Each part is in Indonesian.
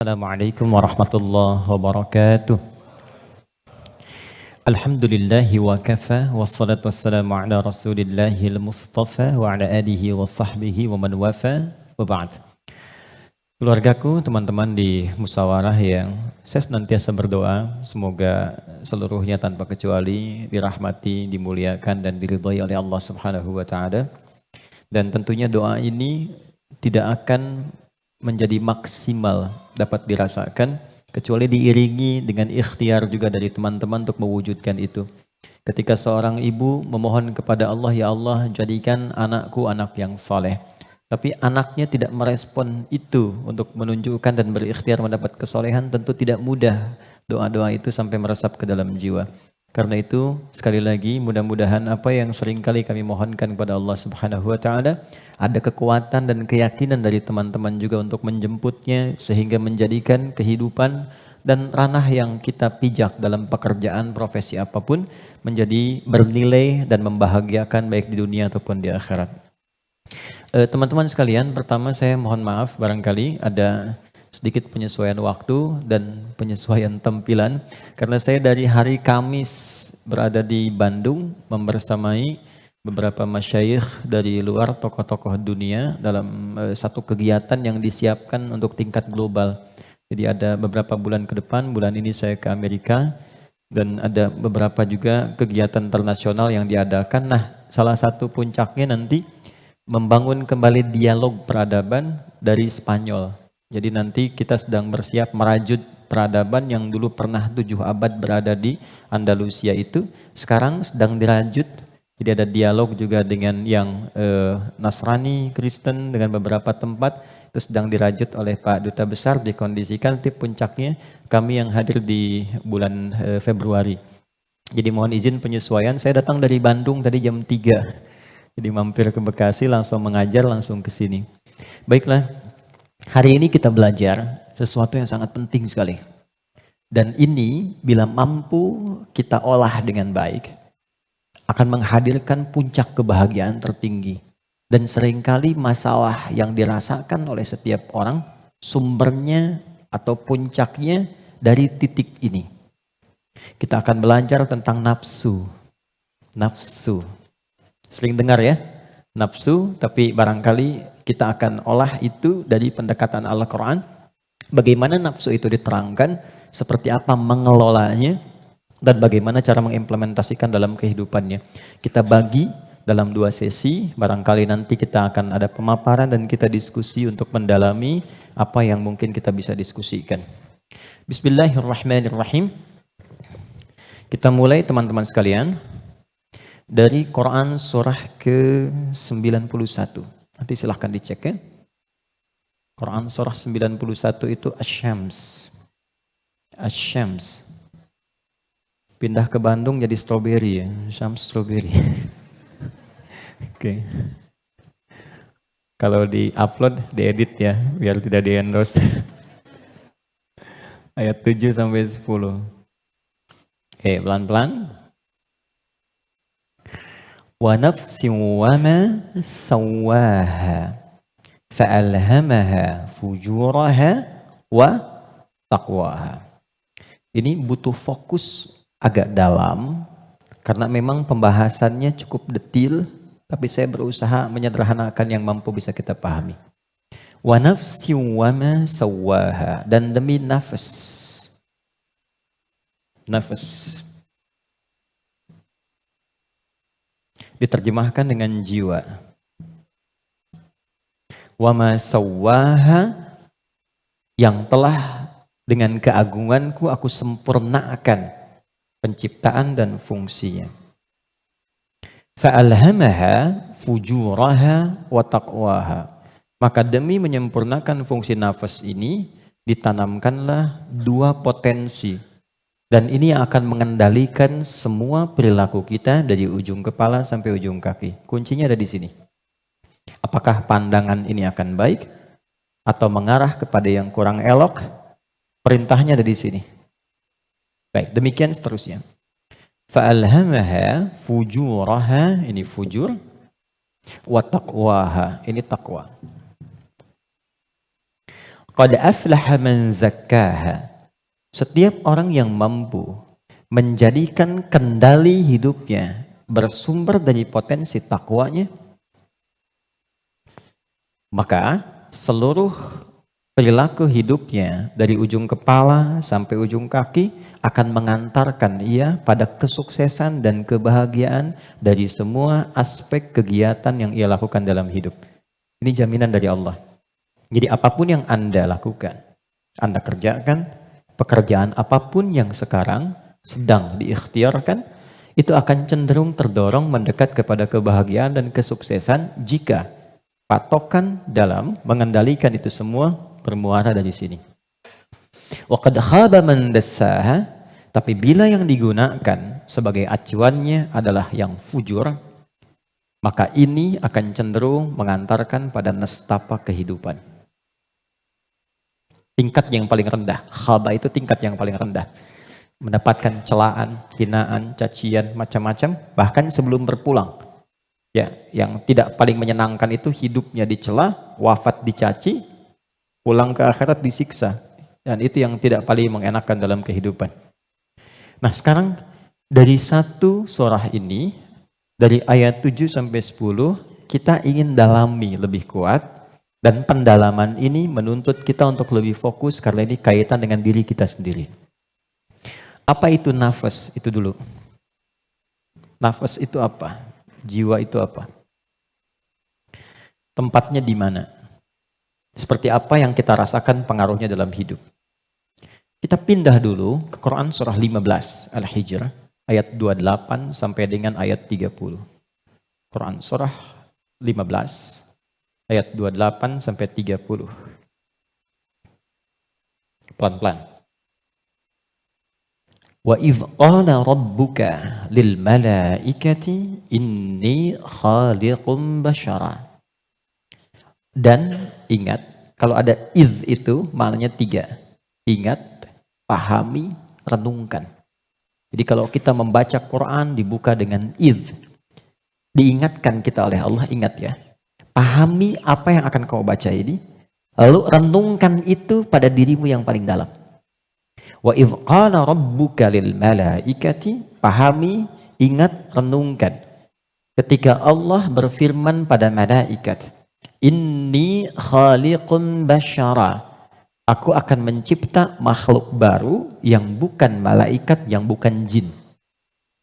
Assalamualaikum warahmatullahi wabarakatuh. Alhamdulillahi wa kafa wassalatu wassalamu ala Rasulillahil Mustafa wa ala alihi wa sahbihi wa man wafa wa ba'd. Keluargaku, teman-teman di musyawarah yang saya senantiasa berdoa semoga seluruhnya tanpa kecuali dirahmati, dimuliakan dan diridhai oleh Allah Subhanahu wa taala. Dan tentunya doa ini tidak akan menjadi maksimal dapat dirasakan kecuali diiringi dengan ikhtiar juga dari teman-teman untuk mewujudkan itu. Ketika seorang ibu memohon kepada Allah, ya Allah jadikan anakku anak yang saleh, tapi anaknya tidak merespon itu untuk menunjukkan dan berikhtiar mendapat kesolehan, tentu tidak mudah doa-doa itu sampai meresap ke dalam jiwa. Karena itu sekali lagi mudah-mudahan apa yang seringkali kami mohonkan kepada Allah Subhanahu wa taala ada kekuatan dan keyakinan dari teman-teman juga untuk menjemputnya sehingga menjadikan kehidupan dan ranah yang kita pijak dalam pekerjaan profesi apapun menjadi bernilai dan membahagiakan baik di dunia ataupun di akhirat. Teman-teman sekalian, pertama saya mohon maaf barangkali ada sedikit penyesuaian waktu dan penyesuaian tampilan karena saya dari hari Kamis berada di Bandung membersamai beberapa masyayikh dari luar, tokoh-tokoh dunia dalam satu kegiatan yang disiapkan untuk tingkat global. Jadi ada beberapa bulan ke depan, bulan ini saya ke Amerika dan ada beberapa juga kegiatan internasional yang diadakan. Nah, salah satu puncaknya nanti membangun kembali dialog peradaban dari Spanyol. Jadi nanti kita sedang bersiap merajut peradaban yang dulu pernah 7 abad berada di Andalusia itu, sekarang sedang dirajut. Jadi ada dialog juga dengan yang Nasrani, Kristen dengan beberapa tempat, itu sedang dirajut oleh Pak Duta Besar, dikondisikan nanti puncaknya kami yang hadir di bulan Februari. Jadi mohon izin penyesuaian, saya datang dari Bandung tadi jam 3. Jadi mampir ke Bekasi, langsung mengajar, langsung ke sini. Baiklah, hari ini kita belajar sesuatu yang sangat penting sekali. Dan ini bila mampu kita olah dengan baik, akan menghadirkan puncak kebahagiaan tertinggi. Dan seringkali masalah yang dirasakan oleh setiap orang, sumbernya atau puncaknya dari titik ini. Kita akan belajar tentang nafsu. Nafsu. Sering dengar ya, nafsu, tapi barangkali kita akan olah itu dari pendekatan Al-Quran. Bagaimana nafsu itu diterangkan, seperti apa mengelolanya, dan bagaimana cara mengimplementasikan dalam kehidupannya. Kita bagi dalam 2 sesi, barangkali nanti kita akan ada pemaparan dan kita diskusi untuk mendalami apa yang mungkin kita bisa diskusikan. Bismillahirrahmanirrahim. Kita mulai teman-teman sekalian dari Quran surah ke-91. Nanti silahkan dicek ya. Quran surah 91 itu Asy-Syams. Asy-Syams. Pindah ke Bandung jadi strawberry ya. Syams strawberry. Oke. Kalau di-upload, diedit ya, biar tidak di-endorse. Ayat 7 sampai 10. Oke, pelan-pelan. Wa nafsin wa ma sawwaha fa'alhamaha fujuraha wa taqwaha. Ini butuh fokus agak dalam karena memang pembahasannya cukup detil, tapi saya berusaha menyederhanakan yang mampu bisa kita pahami. Wa nafsin wa ma sawwaha, dan demi nafas. Nafas diterjemahkan dengan jiwa. Wa ma sawwaha, yang telah dengan keagunganku aku sempurnakan penciptaan dan fungsinya. Fa'alhamaha fujuraha wa taqwaha. Maka demi menyempurnakan fungsi nafas ini, ditanamkanlah 2 potensi. Dan ini yang akan mengendalikan semua perilaku kita dari ujung kepala sampai ujung kaki. Kuncinya ada di sini. Apakah pandangan ini akan baik atau mengarah kepada yang kurang elok? Perintahnya ada di sini. Baik, demikian seterusnya. Fa'alhamaha fujuraha, ini fujur, wa taqwaha, ini taqwa. Qad aflaha man zakkaha. Setiap orang yang mampu menjadikan kendali hidupnya bersumber dari potensi takwanya, maka seluruh perilaku hidupnya dari ujung kepala sampai ujung kaki akan mengantarkan ia pada kesuksesan dan kebahagiaan dari semua aspek kegiatan yang ia lakukan dalam hidup. Ini jaminan dari Allah. Jadi apapun yang Anda lakukan, Anda kerjakan, pekerjaan apapun yang sekarang sedang diikhtiarkan, itu akan cenderung terdorong mendekat kepada kebahagiaan dan kesuksesan jika patokan dalam mengendalikan itu semua bermuara dari sini. Wa qad khaba man dassaha, tapi bila yang digunakan sebagai acuannya adalah yang fujur, maka ini akan cenderung mengantarkan pada nestapa kehidupan. Tingkat yang paling rendah, khaba itu tingkat yang paling rendah. Mendapatkan celaan, hinaan, cacian, macam-macam, bahkan sebelum berpulang. Ya, yang tidak paling menyenangkan itu hidupnya dicela, wafat dicaci, pulang ke akhirat disiksa. Dan itu yang tidak paling mengenakan dalam kehidupan. Nah, sekarang dari satu surah ini, dari ayat 7 sampai 10, kita ingin dalami lebih kuat. Dan pendalaman ini menuntut kita untuk lebih fokus karena ini kaitan dengan diri kita sendiri. Apa itu nafas? Itu dulu. Nafas itu apa? Jiwa itu apa? Tempatnya di mana? Seperti apa yang kita rasakan pengaruhnya dalam hidup? Kita pindah dulu ke Quran surah 15 Al-Hijr ayat 28 sampai dengan ayat 30. Quran surah 15 ayat 28 sampai 30. Pelan-pelan. Wa idh qala rabbuka lil malaikati inni khaliqum basyara. Dan ingat, kalau ada idh itu maknanya 3. Ingat, pahami, renungkan. Jadi kalau kita membaca Quran dibuka dengan idh, diingatkan kita oleh Allah, ingat ya. Pahami apa yang akan kau baca ini, lalu renungkan itu pada dirimu yang paling dalam. Wa idh qala rabbuka lil malaikati, pahami, ingat, renungkan. Ketika Allah berfirman pada malaikat, inni khaliqun basyara, aku akan mencipta makhluk baru yang bukan malaikat, yang bukan jin.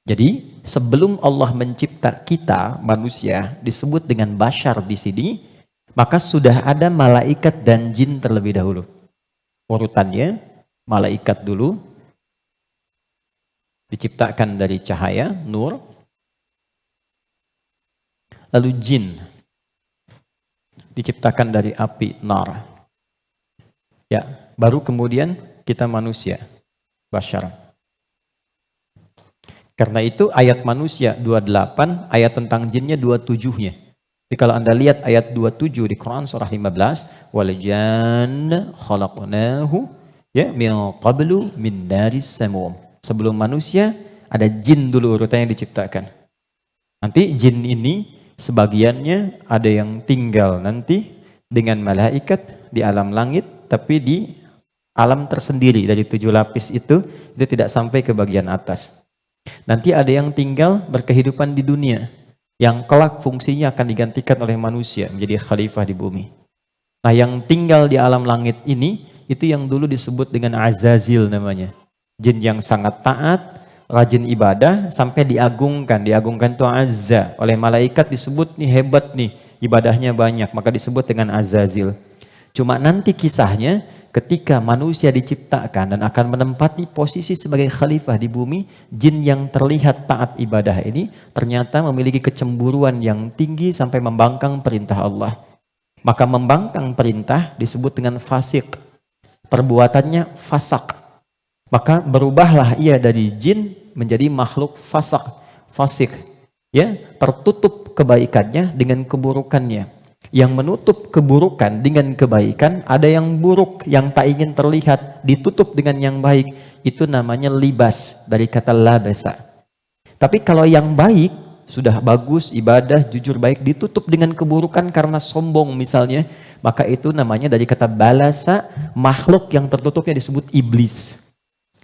Jadi sebelum Allah mencipta kita manusia disebut dengan basyar di sini, maka sudah ada malaikat dan jin terlebih dahulu. Urutannya malaikat dulu diciptakan dari cahaya, nur. Lalu jin diciptakan dari api, nar. Ya, baru kemudian kita manusia, basyar. Karena itu ayat manusia 28, ayat tentang jinnya 27-nya. Jadi kalau Anda lihat ayat 27 di Quran surah 15, wal janna khalaqnahu ya min qablu min naris samum. Sebelum manusia ada jin dulu urutannya diciptakan. Nanti jin ini sebagiannya ada yang tinggal nanti dengan malaikat di alam langit, tapi di alam tersendiri dari 7 lapis itu tidak sampai ke bagian atas. Nanti ada yang tinggal berkehidupan di dunia, yang kelak fungsinya akan digantikan oleh manusia menjadi khalifah di bumi. Nah, yang tinggal di alam langit ini, itu yang dulu disebut dengan Azazil namanya. Jin yang sangat taat, rajin ibadah, sampai diagungkan itu Azza. Oleh malaikat disebut nih hebat nih, ibadahnya banyak, maka disebut dengan Azazil. Cuma nanti kisahnya, ketika manusia diciptakan dan akan menempati posisi sebagai khalifah di bumi, jin yang terlihat taat ibadah ini ternyata memiliki kecemburuan yang tinggi sampai membangkang perintah Allah. Maka membangkang perintah disebut dengan fasik. Perbuatannya fasak. Maka berubahlah ia dari jin menjadi makhluk fasik. Ya, tertutup kebaikannya dengan keburukannya. Yang menutup keburukan dengan kebaikan, ada yang buruk yang tak ingin terlihat ditutup dengan yang baik, itu namanya libas, dari kata labasa. Tapi kalau yang baik sudah bagus, ibadah, jujur baik, ditutup dengan keburukan karena sombong misalnya, maka itu namanya dari kata balasa, makhluk yang tertutupnya disebut iblis.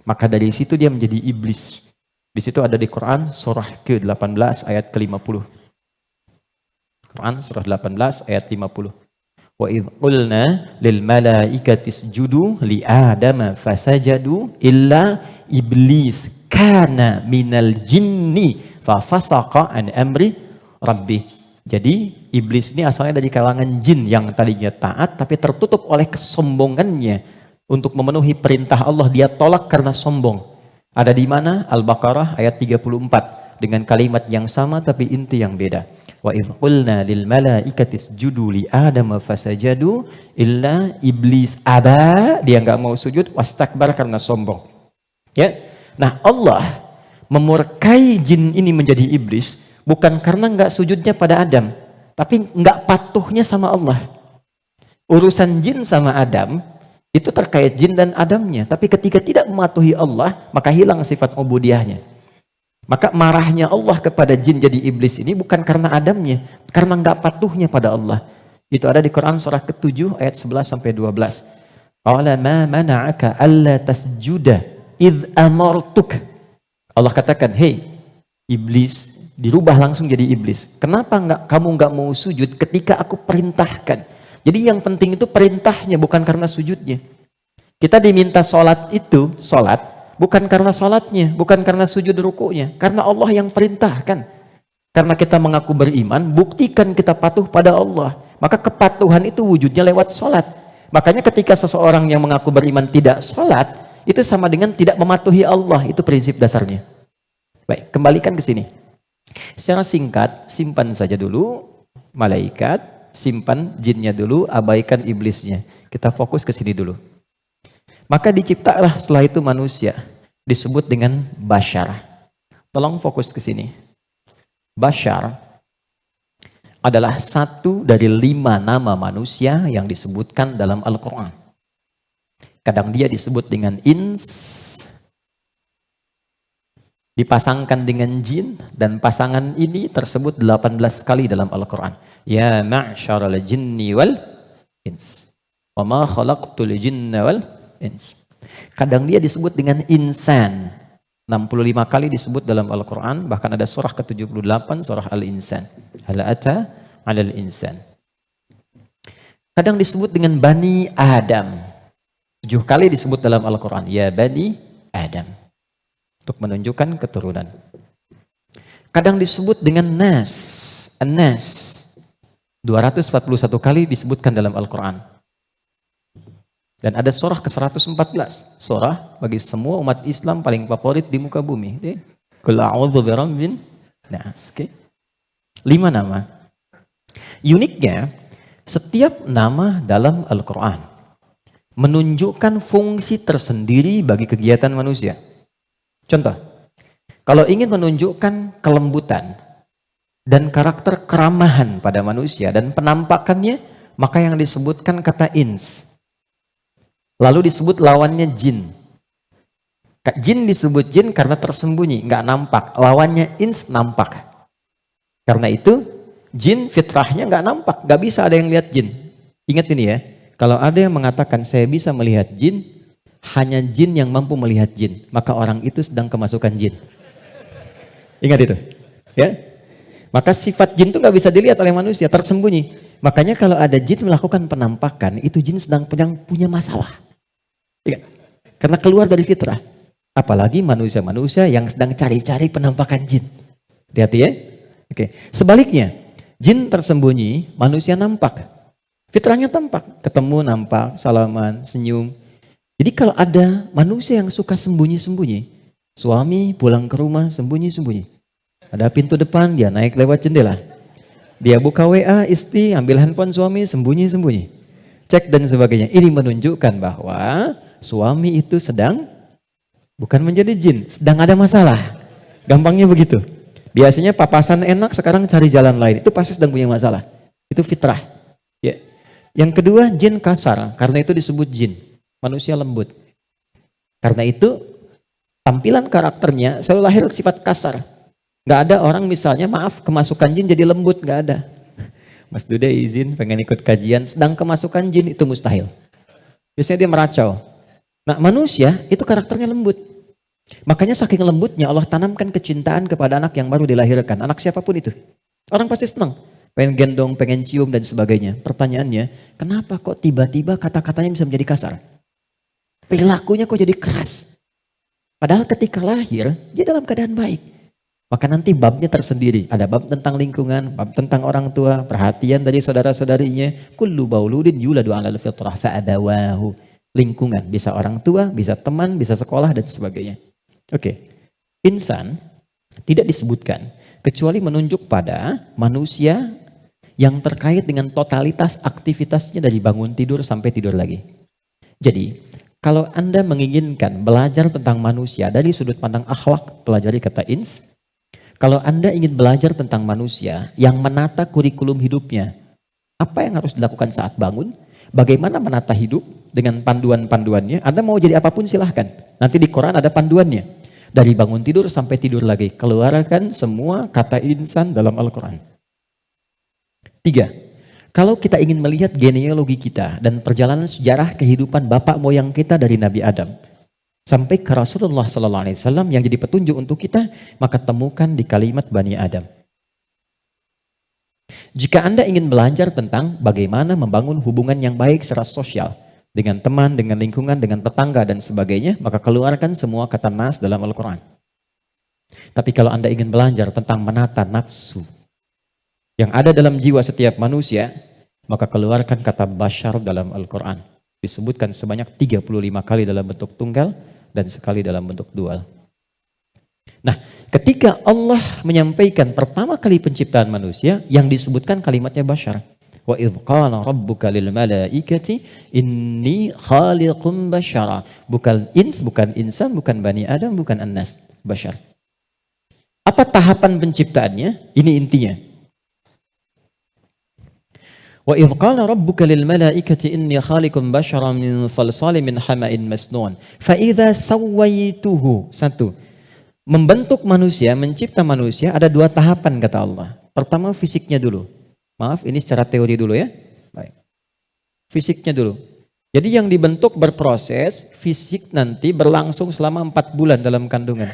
Maka dari situ dia menjadi iblis. Di situ ada di Quran surah ke-18 ayat ke-50. Quran surah 18 ayat 50. Wa idh qulna lil malaikati isjudu li adama fasajadu illa iblis kana minal jinni fa fasaqa an amri rabbi. Jadi iblis ini asalnya dari kalangan jin yang tadinya taat tapi tertutup oleh kesombongannya untuk memenuhi perintah Allah, dia tolak karena sombong. Ada di mana? Al-Baqarah ayat 34 dengan kalimat yang sama tapi inti yang beda. Wa idh qulna lil malaikati isjudu li adama fasajadu illa iblis aba, dia enggak mau sujud, wastakbar karena sombong. Ya. Nah, Allah memurkai jin ini menjadi iblis bukan karena enggak sujudnya pada Adam, tapi enggak patuhnya sama Allah. Urusan jin sama Adam itu terkait jin dan Adamnya, tapi ketika tidak mematuhi Allah, maka hilang sifat ubudiyahnya. Maka marahnya Allah kepada jin jadi iblis ini bukan karena Adamnya, karena enggak patuhnya pada Allah. Itu ada di Quran surah ke-7 ayat 11 sampai 12. Qala ma mana'aka alla tasjuda idh amartuk. Allah katakan, "Hei iblis," dirubah langsung jadi iblis. Kenapa kamu enggak mau sujud ketika aku perintahkan? Jadi yang penting itu perintahnya, bukan karena sujudnya. Kita diminta sholat itu, sholat bukan karena sholatnya, bukan karena sujud rukunya, karena Allah yang perintahkan. Karena kita mengaku beriman, buktikan kita patuh pada Allah. Maka kepatuhan itu wujudnya lewat sholat. Makanya ketika seseorang yang mengaku beriman tidak sholat, itu sama dengan tidak mematuhi Allah. Itu prinsip dasarnya. Baik, kembalikan ke sini. Secara singkat, simpan saja dulu malaikat, simpan jinnya dulu, abaikan iblisnya. Kita fokus ke sini dulu. Maka diciptalah setelah itu manusia, disebut dengan Bashar. Tolong fokus ke sini. Bashar adalah satu dari 5 nama manusia yang disebutkan dalam Al-Quran. Kadang dia disebut dengan ins, dipasangkan dengan jin, dan pasangan ini tersebut 18 kali dalam Al-Quran. Ya ma'syaral jinni wal ins, wa ma khalaqtul jinna wal ins. Kadang dia disebut dengan insan, 65 kali disebut dalam Al-Quran, bahkan ada surah ke-78 surah Al-Insan, hal ata 'alal insan. Kadang disebut dengan Bani Adam, 7 kali disebut dalam Al-Quran, ya Bani Adam, untuk menunjukkan keturunan. Kadang disebut dengan Nas, An-Nas, 241 kali disebutkan dalam Al-Quran. Dan ada surah ke-114, surah bagi semua umat Islam paling favorit di muka bumi. Qul a'udzu birabbin nas. 5 nama. Uniknya, setiap nama dalam Al-Quran menunjukkan fungsi tersendiri bagi kegiatan manusia. Contoh, kalau ingin menunjukkan kelembutan dan karakter keramahan pada manusia dan penampakannya, maka yang disebutkan kata ins. Lalu disebut lawannya jin. Jin disebut jin karena tersembunyi, nggak nampak. Lawannya ins nampak. Karena itu jin fitrahnya nggak nampak, nggak bisa ada yang lihat jin. Ingat ini ya, kalau ada yang mengatakan saya bisa melihat jin, hanya jin yang mampu melihat jin, maka orang itu sedang kemasukan jin. Ingat itu, ya. Maka sifat jin itu nggak bisa dilihat oleh manusia, tersembunyi. Makanya kalau ada jin melakukan penampakan, itu jin sedang punya masalah. Ya. Karena keluar dari fitrah. Apalagi manusia-manusia yang sedang cari-cari penampakan jin. Hati-hati ya. Oke. Sebaliknya, jin tersembunyi, manusia nampak. Fitrahnya tampak. Ketemu nampak, salaman, senyum. Jadi kalau ada manusia yang suka sembunyi-sembunyi, suami pulang ke rumah sembunyi-sembunyi. Ada pintu depan, dia naik lewat jendela. Dia buka WA istri, ambil handphone suami, sembunyi-sembunyi. Cek dan sebagainya. Ini menunjukkan bahwa suami itu sedang bukan menjadi jin, sedang ada masalah. Gampangnya begitu. Biasanya papasan enak, sekarang cari jalan lain. Itu pasti sedang punya masalah. Itu fitrah. Ya. Yang kedua, jin kasar. Karena itu disebut jin. Manusia lembut. Karena itu tampilan karakternya selalu lahir sifat kasar. Nggak ada orang misalnya maaf kemasukan jin jadi lembut, nggak ada. Mas Dude izin pengen ikut kajian, sedang kemasukan jin itu mustahil. Biasanya dia meracau. Nah manusia itu karakternya lembut. Makanya saking lembutnya Allah tanamkan kecintaan kepada anak yang baru dilahirkan. Anak siapapun itu. Orang pasti senang. Pengen gendong, pengen cium dan sebagainya. Pertanyaannya, kenapa kok tiba-tiba kata-katanya bisa menjadi kasar? Perilakunya kok jadi keras? Padahal ketika lahir, dia dalam keadaan baik. Maka nanti babnya tersendiri. Ada bab tentang lingkungan, bab tentang orang tua, perhatian dari saudara-saudarinya. Kullu bauludin yuladu 'alal fitrah fa'abawahu. Lingkungan, bisa orang tua, bisa teman, bisa sekolah dan sebagainya. Oke. Insan tidak disebutkan kecuali menunjuk pada manusia yang terkait dengan totalitas aktivitasnya dari bangun tidur sampai tidur lagi. Jadi, kalau Anda menginginkan belajar tentang manusia dari sudut pandang akhlak, pelajari kata ins. Kalau Anda ingin belajar tentang manusia yang menata kurikulum hidupnya, apa yang harus dilakukan saat bangun, bagaimana menata hidup dengan panduan-panduannya, Anda mau jadi apapun silahkan. Nanti di Quran ada panduannya. Dari bangun tidur sampai tidur lagi, keluarkan semua kata insan dalam Al-Quran. 3. Kalau kita ingin melihat genealogi kita dan perjalanan sejarah kehidupan bapak moyang kita dari Nabi Adam sampai ke Rasulullah SAW yang jadi petunjuk untuk kita, maka temukan di kalimat Bani Adam. Jika Anda ingin belajar tentang bagaimana membangun hubungan yang baik secara sosial dengan teman, dengan lingkungan, dengan tetangga dan sebagainya, maka keluarkan semua kata nas dalam Al-Quran. Tapi kalau Anda ingin belajar tentang menata nafsu yang ada dalam jiwa setiap manusia, maka keluarkan kata bashar dalam Al-Quran. Disebutkan sebanyak 35 kali dalam bentuk tunggal dan sekali dalam bentuk dual. Nah, ketika Allah menyampaikan pertama kali penciptaan manusia, yang disebutkan kalimatnya bashar. Wa idh qala rabbuka lil malaikati inni khaliqum bashara. Bukan ins, bukan insan, bukan bani Adam, bukan annas, bashar. Apa tahapan penciptaannya? Ini intinya. Wa idh qala rabbuka lil malaikati inni khaliqum bashara min salsalin min hama'in masnun. Fa idza sawaituhu. 1. Membentuk manusia, mencipta manusia ada 2 tahapan kata Allah. Pertama fisiknya dulu. Maaf, ini secara teori dulu ya. Baik. Fisiknya dulu. Jadi yang dibentuk berproses, fisik nanti berlangsung selama 4 bulan dalam kandungan.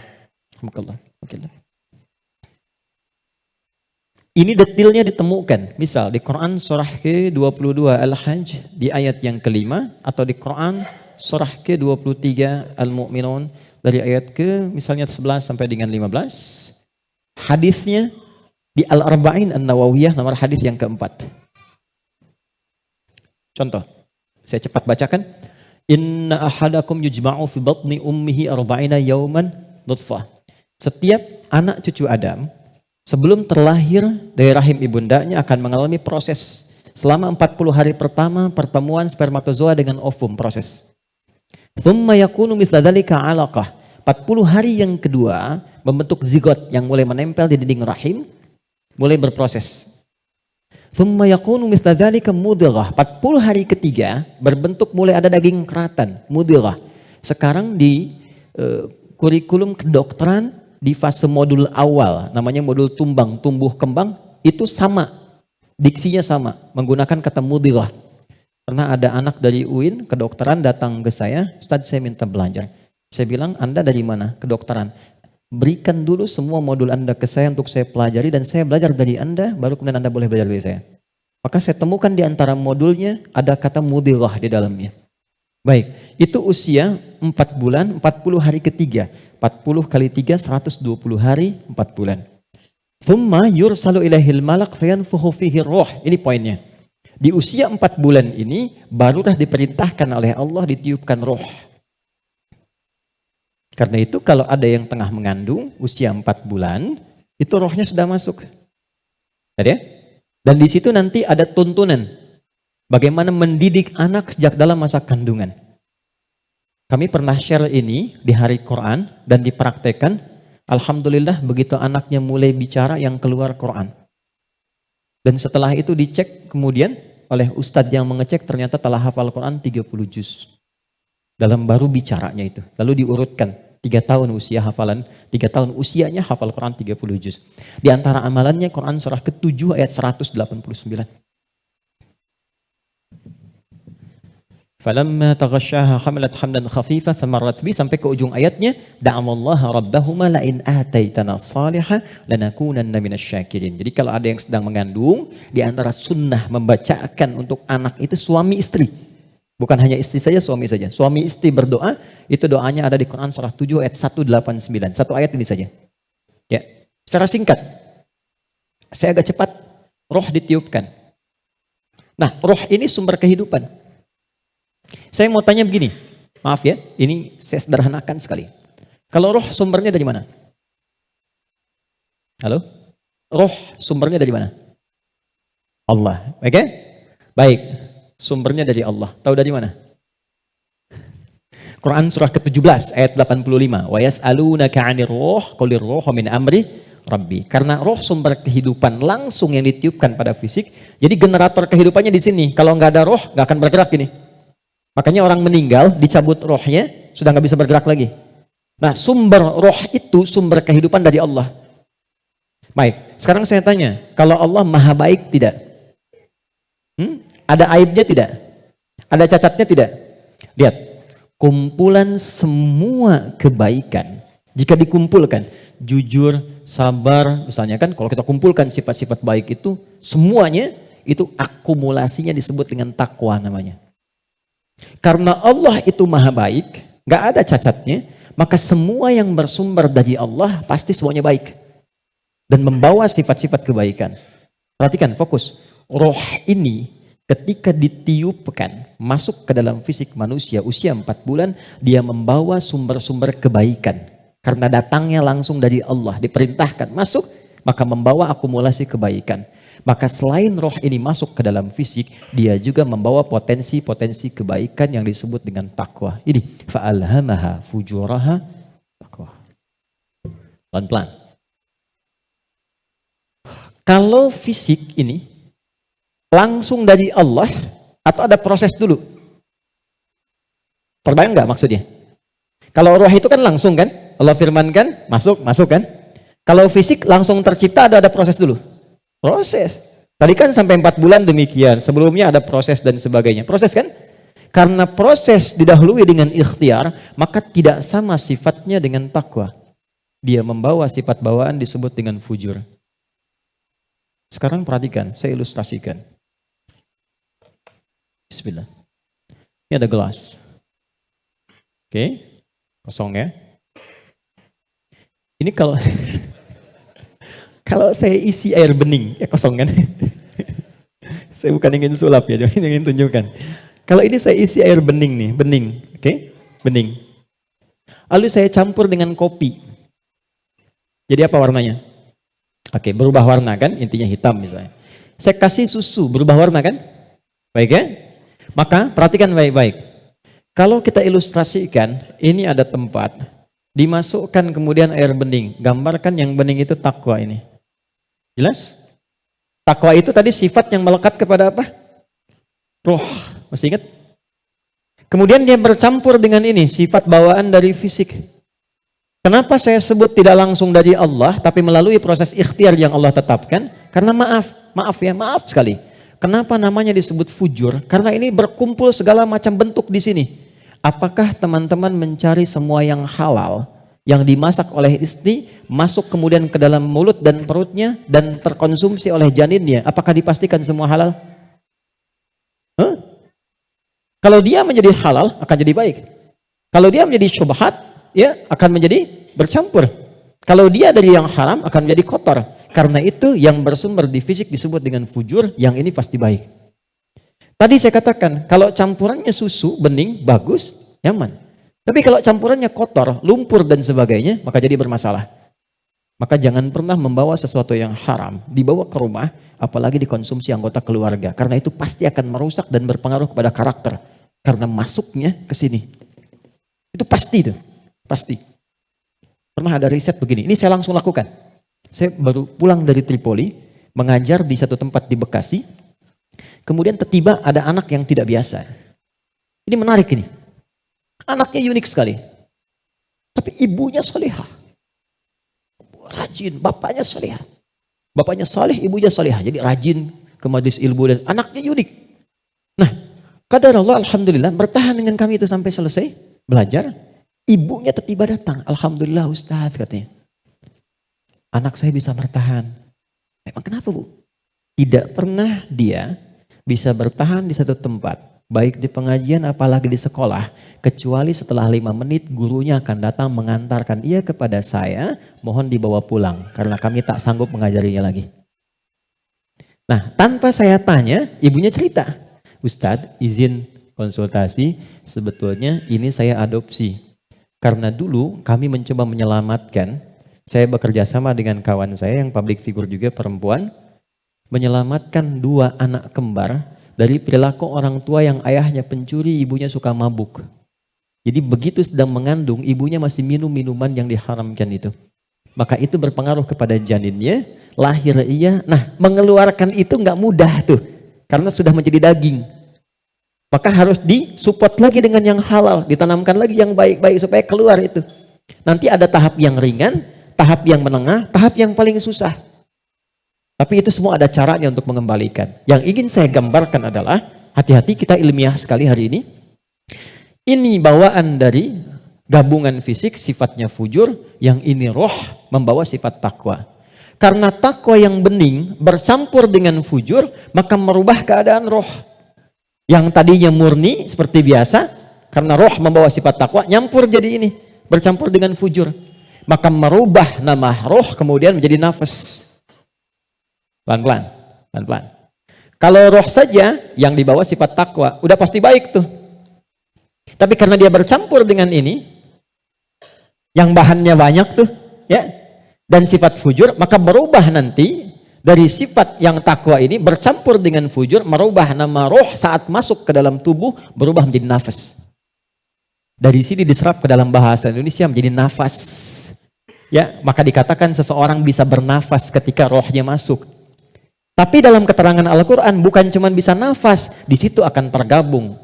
Ini detailnya ditemukan. Misal di Quran surah ke-22 Al-Hajj di ayat yang kelima, atau di Quran surah ke-23 Al-Mu'minun dari ayat ke misalnya 11 sampai dengan 15. Hadisnya di Al-Arba'in An-Nawawiyah nomor hadis yang keempat. Contoh, saya cepat bacakan. Inna ahadakum yujma'u fi batni ummihi arba'ina yawman nutfah. Setiap anak cucu Adam sebelum terlahir dari rahim ibundanya akan mengalami proses selama 40 hari pertama pertemuan spermatozoa dengan ovum, proses. Thumma yakunu mithla dzalika 'alaqah. 40 hari yang kedua membentuk zigot yang mulai menempel di dinding rahim, mulai berproses. Thumma yakunu mithla dzalika mudghah. 40 hari ketiga berbentuk mulai ada daging keratan, mudghah. Sekarang di kurikulum kedokteran di fase modul awal, namanya modul tumbang, tumbuh kembang, itu sama. Diksinya sama, menggunakan kata mudghah. Pernah ada anak dari UIN kedokteran datang ke saya, Ustaz saya minta belajar. Saya bilang, Anda dari mana? Kedokteran. Berikan dulu semua modul Anda ke saya untuk saya pelajari dan saya belajar dari Anda, baru kemudian Anda boleh belajar dari saya. Maka saya temukan di antara modulnya ada kata mudghah di dalamnya. Baik, itu usia 4 bulan, 40 hari ketiga. 40 kali 3, 120 hari, 4 bulan. Thumma yursalu ilaihil malak fayanfukhu fihi ruh. Ini poinnya. Di usia 4 bulan ini barulah diperintahkan oleh Allah ditiupkan roh. Karena itu kalau ada yang tengah mengandung usia 4 bulan, itu rohnya sudah masuk. Ya? Dan di situ nanti ada tuntunan bagaimana mendidik anak sejak dalam masa kandungan. Kami pernah share ini di hari Quran dan dipraktekkan. Alhamdulillah begitu anaknya mulai bicara yang keluar Quran. Dan setelah itu dicek kemudian oleh ustadz yang mengecek ternyata telah hafal Quran 30 juz. Dalam baru bicaranya itu. Lalu diurutkan. 3 tahun usia hafalan, 3 tahun usianya hafal Quran 30 juz. Di antara amalannya Quran surah ke-7 ayat 189. Falamma taghasyaha hamalat hamdan khafifa famarrat bi, sampai ke ujung ayatnya, da'amallaha rabbahuma la in ataitana salihah lanakunanna minasyakirin. Jadi kalau ada yang sedang mengandung, di antara sunnah membacakan untuk anak itu suami istri. Bukan hanya istri saja, suami saja. Suami istri berdoa, itu doanya ada di Quran surah 7 ayat 189. Satu ayat ini saja. Ya, secara singkat. Saya agak cepat, roh ditiupkan. Nah, roh ini sumber kehidupan. Saya mau tanya begini, maaf ya, ini saya sederhanakan sekali. Kalau roh sumbernya dari mana? Halo? Roh sumbernya dari mana? Allah, oke? Baik, sumbernya dari Allah. Tahu dari mana? Quran surah ke-17 ayat 85. Wa yas'alunaka 'anir ruh qulir ruhu min amri Rabbi. Karena roh sumber kehidupan langsung yang ditiupkan pada fisik. Jadi generator kehidupannya di sini. Kalau nggak ada roh, nggak akan bergerak ini. Makanya orang meninggal, dicabut rohnya, sudah nggak bisa bergerak lagi. Nah, sumber roh itu sumber kehidupan dari Allah. Baik, sekarang saya tanya, kalau Allah maha baik tidak? Ada aibnya tidak? Ada cacatnya tidak? Lihat, kumpulan semua kebaikan, jika dikumpulkan, jujur, sabar, misalnya kan, kalau kita kumpulkan sifat-sifat baik itu, semuanya itu akumulasinya disebut dengan takwa namanya. Karena Allah itu maha baik, gak ada cacatnya, maka semua yang bersumber dari Allah pasti semuanya baik. Dan membawa sifat-sifat kebaikan. Perhatikan, fokus. Roh ini ketika ditiupkan, masuk ke dalam fisik manusia usia 4 bulan, dia membawa sumber-sumber kebaikan. Karena datangnya langsung dari Allah, diperintahkan masuk, maka membawa akumulasi kebaikan. Maka selain roh ini masuk ke dalam fisik, dia juga membawa potensi-potensi kebaikan yang disebut dengan takwa. Ini fa'alhamaha fujuraha takwa. Pelan-pelan. Kalau fisik ini langsung dari Allah atau ada proses dulu? Terbayang nggak maksudnya? Kalau roh itu kan langsung kan? Allah firmankan, masuk kan? Kalau fisik langsung tercipta ada proses dulu? Proses. Tadi kan sampai 4 bulan demikian. Sebelumnya ada proses dan sebagainya. Proses kan? Karena proses didahului dengan ikhtiar, maka tidak sama sifatnya dengan takwa. Dia membawa sifat bawaan disebut dengan fujur. Sekarang perhatikan, saya ilustrasikan. Bismillah. Ini ada gelas. Oke, kosong ya. Ini kalau kalau saya isi air bening, ya kosong kan? Saya bukan ingin sulap ya, cuma ingin tunjukkan. Kalau ini saya isi air bening nih, bening, oke? Bening. Lalu saya campur dengan kopi. Jadi apa warnanya? Oke, berubah warna kan? Intinya hitam misalnya. Saya kasih susu, berubah warna kan? Baik ya? Maka perhatikan baik-baik. Kalau kita ilustrasikan, ini ada tempat, dimasukkan kemudian air bening. Gambarkan yang bening itu takwa ini. Jelas? Takwa itu tadi sifat yang melekat kepada apa? Roh. Masih ingat? Kemudian dia bercampur dengan ini, sifat bawaan dari fisik. Kenapa saya sebut tidak langsung dari Allah, tapi melalui proses ikhtiar yang Allah tetapkan? Karena maaf sekali. Kenapa namanya disebut fujur? Karena ini berkumpul segala macam bentuk di sini. Apakah teman-teman mencari semua yang halal, yang dimasak oleh istri, masuk kemudian ke dalam mulut dan perutnya, dan terkonsumsi oleh janinnya? Apakah dipastikan semua halal? Kalau dia menjadi halal, akan jadi baik. Kalau dia menjadi syubhat, ya akan menjadi bercampur. Kalau dia dari yang haram, akan menjadi kotor. Karena itu yang bersumber di fisik disebut dengan fujur, yang ini pasti baik. Tadi saya katakan, kalau campurannya susu, bening, bagus, nyaman. Tapi kalau campurannya kotor, lumpur dan sebagainya, maka jadi bermasalah. Maka jangan pernah membawa sesuatu yang haram, dibawa ke rumah, apalagi dikonsumsi anggota keluarga. Karena itu pasti akan merusak dan berpengaruh kepada karakter. Karena masuknya ke sini. Itu pasti itu, pasti. Pernah ada riset begini, ini saya langsung lakukan. Saya baru pulang dari Tripoli, mengajar di satu tempat di Bekasi. Kemudian tiba ada anak yang tidak biasa. Ini menarik ini. Anaknya unik sekali. Tapi ibunya salihah. Rajin, bapaknya salihah. Bapaknya saleh, ibunya salihah. Jadi rajin ke majelis ilmu dan anaknya unik. Nah, kadar Allah alhamdulillah bertahan dengan kami itu sampai selesai belajar. Ibunya tiba datang. Alhamdulillah Ustaz katanya. Anak saya bisa bertahan. Emang kenapa Bu? Tidak pernah dia bisa bertahan di satu tempat. Baik di pengajian apalagi di sekolah. Kecuali setelah 5 menit gurunya akan datang mengantarkan ia kepada saya. Mohon dibawa pulang. Karena kami tak sanggup mengajarinya lagi. Nah tanpa saya tanya ibunya cerita. Ustadz izin konsultasi. Sebetulnya ini saya adopsi. Karena dulu kami mencoba menyelamatkan, saya bekerja sama dengan kawan saya yang public figure juga perempuan, menyelamatkan 2 anak kembar dari perilaku orang tua yang ayahnya pencuri, ibunya suka mabuk. Jadi begitu sedang mengandung, ibunya masih minum minuman yang diharamkan itu. Maka itu berpengaruh kepada janinnya, lahir ia, nah mengeluarkan itu nggak mudah tuh, karena sudah menjadi daging. Maka harus disupport lagi dengan yang halal, ditanamkan lagi yang baik-baik supaya keluar itu. Nanti ada tahap yang ringan, tahap yang menengah, tahap yang paling susah. Tapi itu semua ada caranya untuk mengembalikan. Yang ingin saya gambarkan adalah, hati-hati kita ilmiah sekali hari ini. Ini bawaan dari gabungan fisik sifatnya fujur, yang ini roh membawa sifat takwa. Karena takwa yang bening bercampur dengan fujur, maka merubah keadaan roh. Yang tadinya murni seperti biasa, karena roh membawa sifat takwa, nyampur jadi ini, bercampur dengan fujur. Maka merubah nama roh kemudian menjadi nafas. Pelan-pelan, pelan-pelan. Kalau roh saja yang dibawa sifat takwa, udah pasti baik tuh. Tapi karena dia bercampur dengan ini, yang bahannya banyak tuh, ya, dan sifat fujur, maka berubah nanti. Dari sifat yang takwa ini bercampur dengan fujur, merubah nama roh saat masuk ke dalam tubuh, berubah menjadi nafas. Dari sini diserap ke dalam bahasa Indonesia menjadi nafas. Ya, maka dikatakan seseorang bisa bernafas ketika rohnya masuk. Tapi dalam keterangan Al-Quran bukan cuma bisa nafas, di situ akan tergabung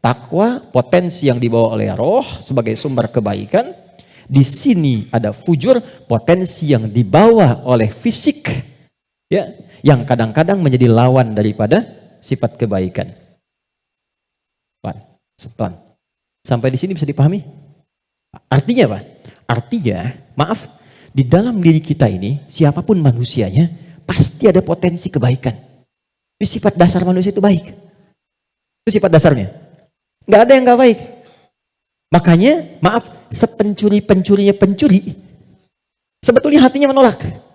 takwa, potensi yang dibawa oleh roh sebagai sumber kebaikan. Di sini ada fujur, potensi yang dibawa oleh fisik. Ya, yang kadang-kadang menjadi lawan daripada sifat kebaikan. Pelan. Sampai di sini bisa dipahami? Artinya apa? Artinya, maaf, di dalam diri kita ini, siapapun manusianya, pasti ada potensi kebaikan. Ini sifat dasar manusia itu baik. Itu sifat dasarnya. Nggak ada yang nggak baik. Makanya, maaf, sepencuri-pencurinya pencuri, sebetulnya hatinya menolak.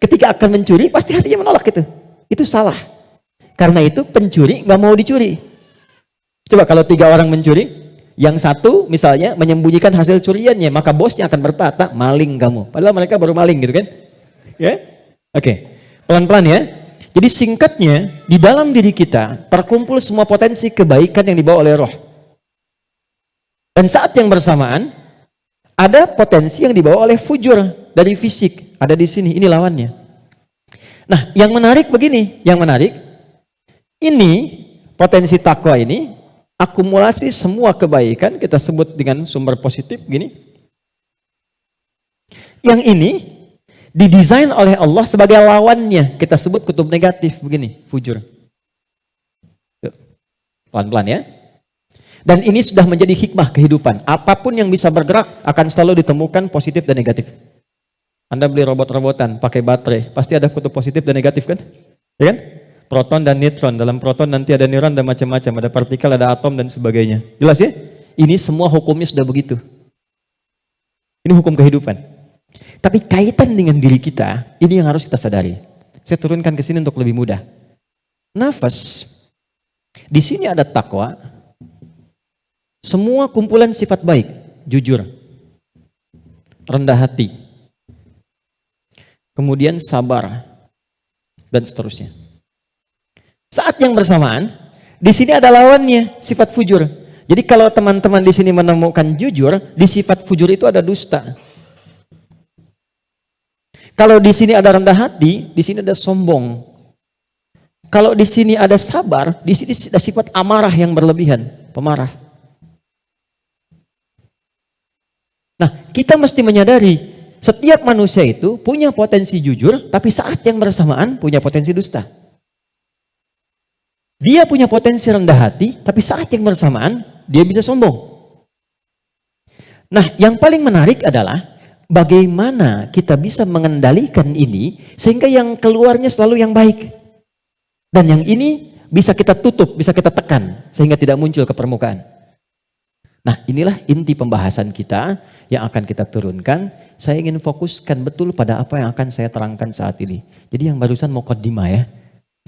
Ketika akan mencuri, pasti hatinya menolak itu. Itu salah. Karena itu pencuri nggak mau dicuri. Coba kalau 3 orang mencuri, yang satu misalnya menyembunyikan hasil curiannya, maka bosnya akan berkata, maling kamu. Padahal mereka baru maling gitu kan? Ya, oke. Pelan-pelan ya. Jadi singkatnya, di dalam diri kita terkumpul semua potensi kebaikan yang dibawa oleh roh. Dan saat yang bersamaan, ada potensi yang dibawa oleh fujur dari fisik. Ada di sini, ini lawannya. Nah, yang menarik begini, ini potensi takwa ini, akumulasi semua kebaikan, kita sebut dengan sumber positif, gini. Yang ini, didesain oleh Allah sebagai lawannya, kita sebut kutub negatif, begini, fujur. Pelan-pelan ya. Dan ini sudah menjadi hikmah kehidupan. Apapun yang bisa bergerak, akan selalu ditemukan positif dan negatif. Anda beli robot-robotan pakai baterai, pasti ada kutub positif dan negatif kan? Ya kan? Proton dan neutron. Dalam proton nanti ada neuron dan macam-macam, ada partikel, ada atom dan sebagainya. Jelas ya? Ini semua hukumnya sudah begitu. Ini hukum kehidupan. Tapi kaitan dengan diri kita, ini yang harus kita sadari. Saya turunkan ke sini untuk lebih mudah. Nafas. Di sini ada takwa. Semua kumpulan sifat baik, jujur, rendah hati, kemudian sabar, dan seterusnya. Saat yang bersamaan, di sini ada lawannya, sifat fujur. Jadi kalau teman-teman di sini menemukan jujur, di sifat fujur itu ada dusta. Kalau di sini ada rendah hati, di sini ada sombong. Kalau di sini ada sabar, di sini ada sifat amarah yang berlebihan, pemarah. Nah, kita mesti menyadari setiap manusia itu punya potensi jujur, tapi saat yang bersamaan punya potensi dusta. Dia punya potensi rendah hati, tapi saat yang bersamaan dia bisa sombong. Nah, yang paling menarik adalah bagaimana kita bisa mengendalikan ini sehingga yang keluarnya selalu yang baik. Dan yang ini bisa kita tutup, bisa kita tekan sehingga tidak muncul ke permukaan. Nah, inilah inti pembahasan kita yang akan kita turunkan. Saya ingin fokuskan betul pada apa yang akan saya terangkan saat ini. Jadi yang barusan muqaddimah ya.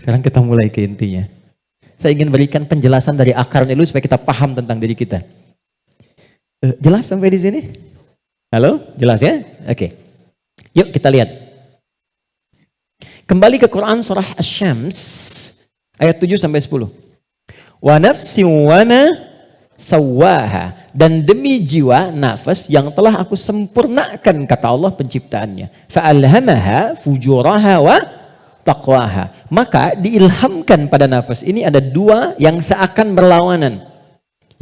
Sekarang kita mulai ke intinya. Saya ingin berikan penjelasan dari akarnya dulu supaya kita paham tentang diri kita. Jelas sampai di sini? Halo? Jelas ya? Oke. Yuk kita lihat. Kembali ke Quran surah Asy-Syams ayat 7 sampai 10. Wa nafsin wa ma sawwaha, dan demi jiwa nafas yang telah aku sempurnakan, kata Allah penciptaannya. Fa'alhamaha fujuraha wa taqwaha. Maka diilhamkan pada nafas ini ada dua yang seakan berlawanan,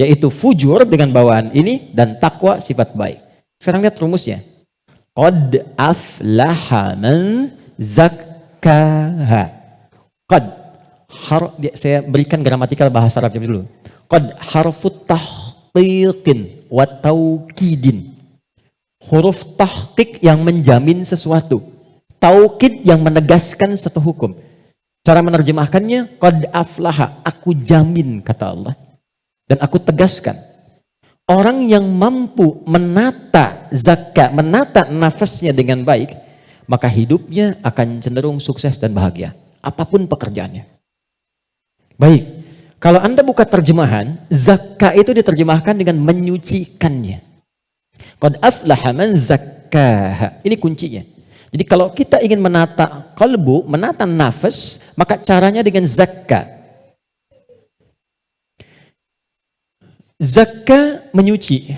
yaitu fujur dengan bawaan ini dan takwa sifat baik. Sekarang lihat rumusnya. Qad aflaha man zakkaha. Qad, saya berikan gramatikal bahasa Arabnya dulu. Qad harfut tahqiqin wa taukidin. Huruf tahqiq yang menjamin sesuatu. Taukid yang menegaskan satu hukum. Cara menerjemahkannya, qad aflaha, aku jamin, kata Allah. Dan aku tegaskan, orang yang mampu menata zakat, menata nafasnya dengan baik, maka hidupnya akan cenderung sukses dan bahagia. Apapun pekerjaannya. Baik, kalau Anda buka terjemahan, zakat itu diterjemahkan dengan menyucikannya. Qad aflaha man zakkaha. Ini kuncinya. Jadi kalau kita ingin menata qalbu, menata nafas, maka caranya dengan zakat. Zakah menyuci.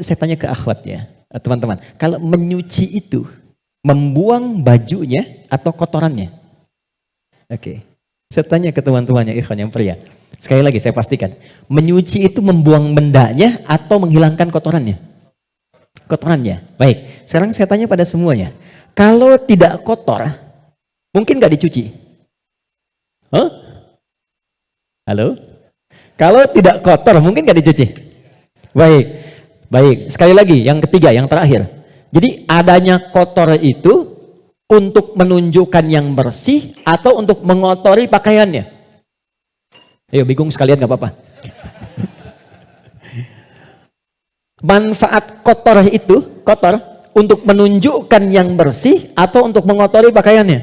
Saya tanya ke akhwat ya, teman-teman. Kalau menyuci itu membuang bajunya atau kotorannya? Oke. Saya tanya ke teman-temannya ikhwan yang pria. Sekali lagi saya pastikan. Menyuci itu membuang bendanya atau menghilangkan kotorannya? Kotorannya. Baik. Sekarang saya tanya pada semuanya. Kalau tidak kotor, mungkin nggak dicuci? Huh? Halo? Kalau tidak kotor, mungkin nggak dicuci? Baik, baik. Sekali lagi, yang ketiga, yang terakhir. Jadi adanya kotor itu untuk menunjukkan yang bersih atau untuk mengotori pakaiannya? Ayo, bingung sekalian nggak apa-apa. Manfaat kotor itu, kotor, untuk menunjukkan yang bersih atau untuk mengotori pakaiannya?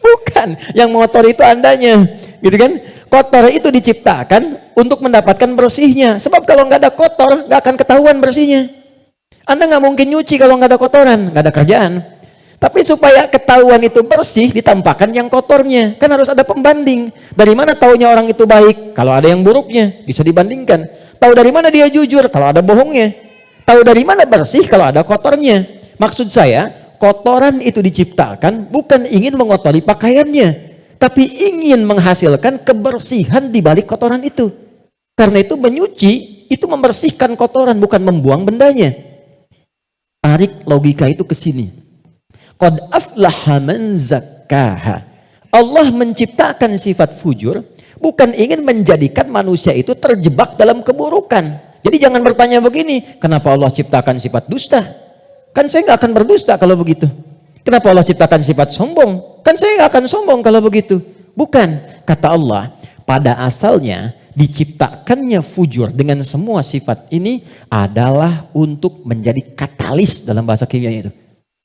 Bukan, yang mengotori itu andanya, gitu kan? Kotor itu diciptakan untuk mendapatkan bersihnya. Sebab kalau nggak ada kotor, nggak akan ketahuan bersihnya. Anda nggak mungkin nyuci kalau nggak ada kotoran, nggak ada kerjaan. Tapi supaya ketahuan itu bersih, ditampakkan yang kotornya. Kan harus ada pembanding. Dari mana taunya orang itu baik? Kalau ada yang buruknya, bisa dibandingkan. Tahu dari mana dia jujur? Kalau ada bohongnya. Tahu dari mana bersih? Kalau ada kotornya. Maksud saya, kotoran itu diciptakan bukan ingin mengotori pakaiannya, tapi ingin menghasilkan kebersihan di balik kotoran itu. Karena itu menyuci, itu membersihkan kotoran, bukan membuang bendanya. Tarik logika itu ke sini. Qad aflaha man zakkaha. Allah menciptakan sifat fujur, bukan ingin menjadikan manusia itu terjebak dalam keburukan. Jadi jangan bertanya begini, kenapa Allah ciptakan sifat dusta? Kan saya nggak akan berdusta kalau begitu. Kenapa Allah ciptakan sifat sombong? Kan saya nggak akan sombong kalau begitu. Bukan, kata Allah, pada asalnya diciptakannya fujur dengan semua sifat ini adalah untuk menjadi katalis dalam bahasa kimia itu.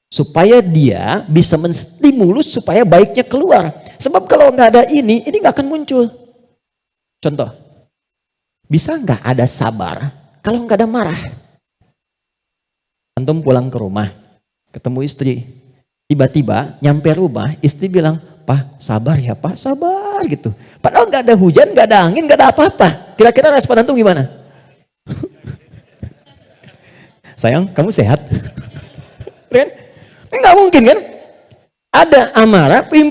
Supaya dia bisa menstimulus supaya baiknya keluar. Sebab kalau nggak ada ini nggak akan muncul. Contoh, bisa nggak ada sabar kalau nggak ada marah? Antum pulang ke rumah, ketemu istri. Tiba-tiba nyampe rumah, istri bilang, "Pak, sabar ya Pak, sabar," gitu. Padahal nggak ada hujan, nggak ada angin, nggak ada apa-apa. Kira-kira respon antum gimana? Sayang, kamu sehat? Kan? Nggak mungkin kan? Ada amarah, pim.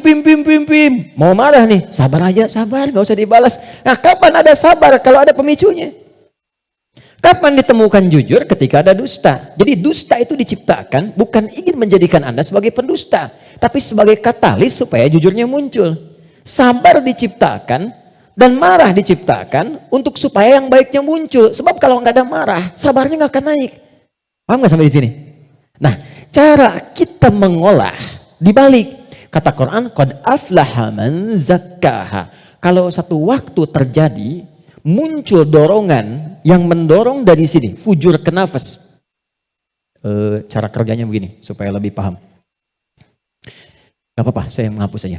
Mau marah nih, sabar aja, sabar, nggak usah dibalas. Nah, kapan ada sabar kalau ada pemicunya? Kapan ditemukan jujur? Ketika ada dusta. Jadi dusta itu diciptakan bukan ingin menjadikan Anda sebagai pendusta, tapi sebagai katalis supaya jujurnya muncul. Sabar diciptakan dan marah diciptakan untuk supaya yang baiknya muncul. Sebab kalau nggak ada marah, sabarnya nggak akan naik. Paham nggak sampai di sini? Nah, cara kita mengolah dibalik. Kata Quran, qad aflaha man zakkaha. Kalau satu waktu terjadi muncul dorongan yang mendorong dari sini, fujur ke nafas. Cara kerjanya begini supaya lebih paham. Gak apa-apa, saya menghapus saja.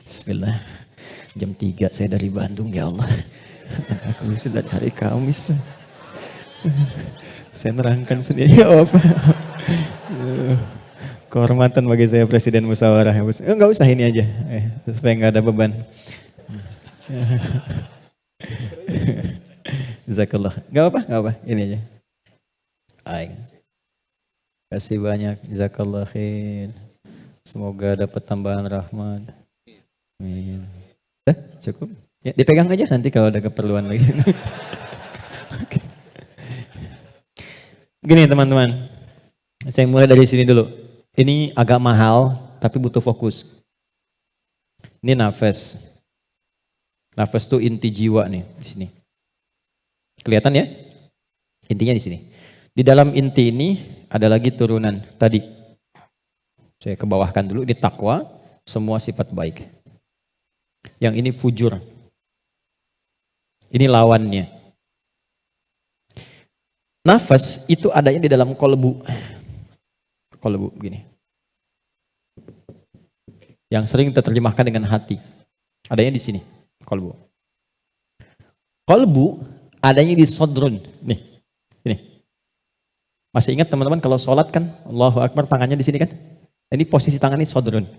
Bismillah. Jam 3 saya dari Bandung, ya Allah. Aku sudah hari Kamis. Saya nerangkan sendiri. Oh, apa? Kehormatan bagi saya Presiden Musyawarah. Enggak usah ini aja, supaya nggak ada beban. Jazakallah. Gak apa, ini aja. Kasih banyak, jazakallah khair. Semoga dapat tambahan rahmat. Amin. Cukup? Ya, dipegang aja nanti kalau ada keperluan lagi. Gini teman-teman, saya mulai dari sini dulu. Ini agak mahal, tapi butuh fokus. Ini nafas. Nafas itu inti jiwa nih di sini. Kelihatan ya? Intinya di sini. Di dalam inti ini ada lagi turunan tadi. Saya kebawahkan dulu, di takwa, semua sifat baik. Yang ini fujur. Ini lawannya. Nafas itu adanya di dalam kolbu. Kolbu begini. Yang sering terjemahkan dengan hati. Adanya di sini. Kolbu. Kolbu adanya di sodrun. Nih, ini. Masih ingat teman-teman kalau sholat kan, Allahu Akbar tangannya di sini kan? Ini posisi tangan ini sodrun.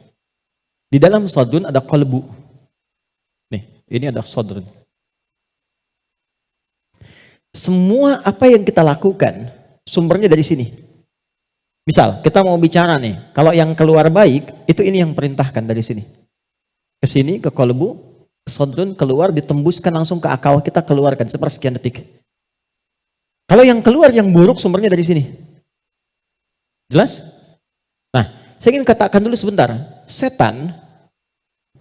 Di dalam sodrun ada kolbu. Nih, ini ada sodrun. Semua apa yang kita lakukan sumbernya dari sini. Misal kita mau bicara nih, kalau yang keluar baik itu ini yang perintahkan dari sini. Ke sini ke kolbu. Sodrun keluar ditembuskan langsung ke akal kita keluarkan sepersekian detik. Kalau yang keluar yang buruk sumbernya dari sini. Jelas? Nah, saya ingin katakan dulu sebentar. Setan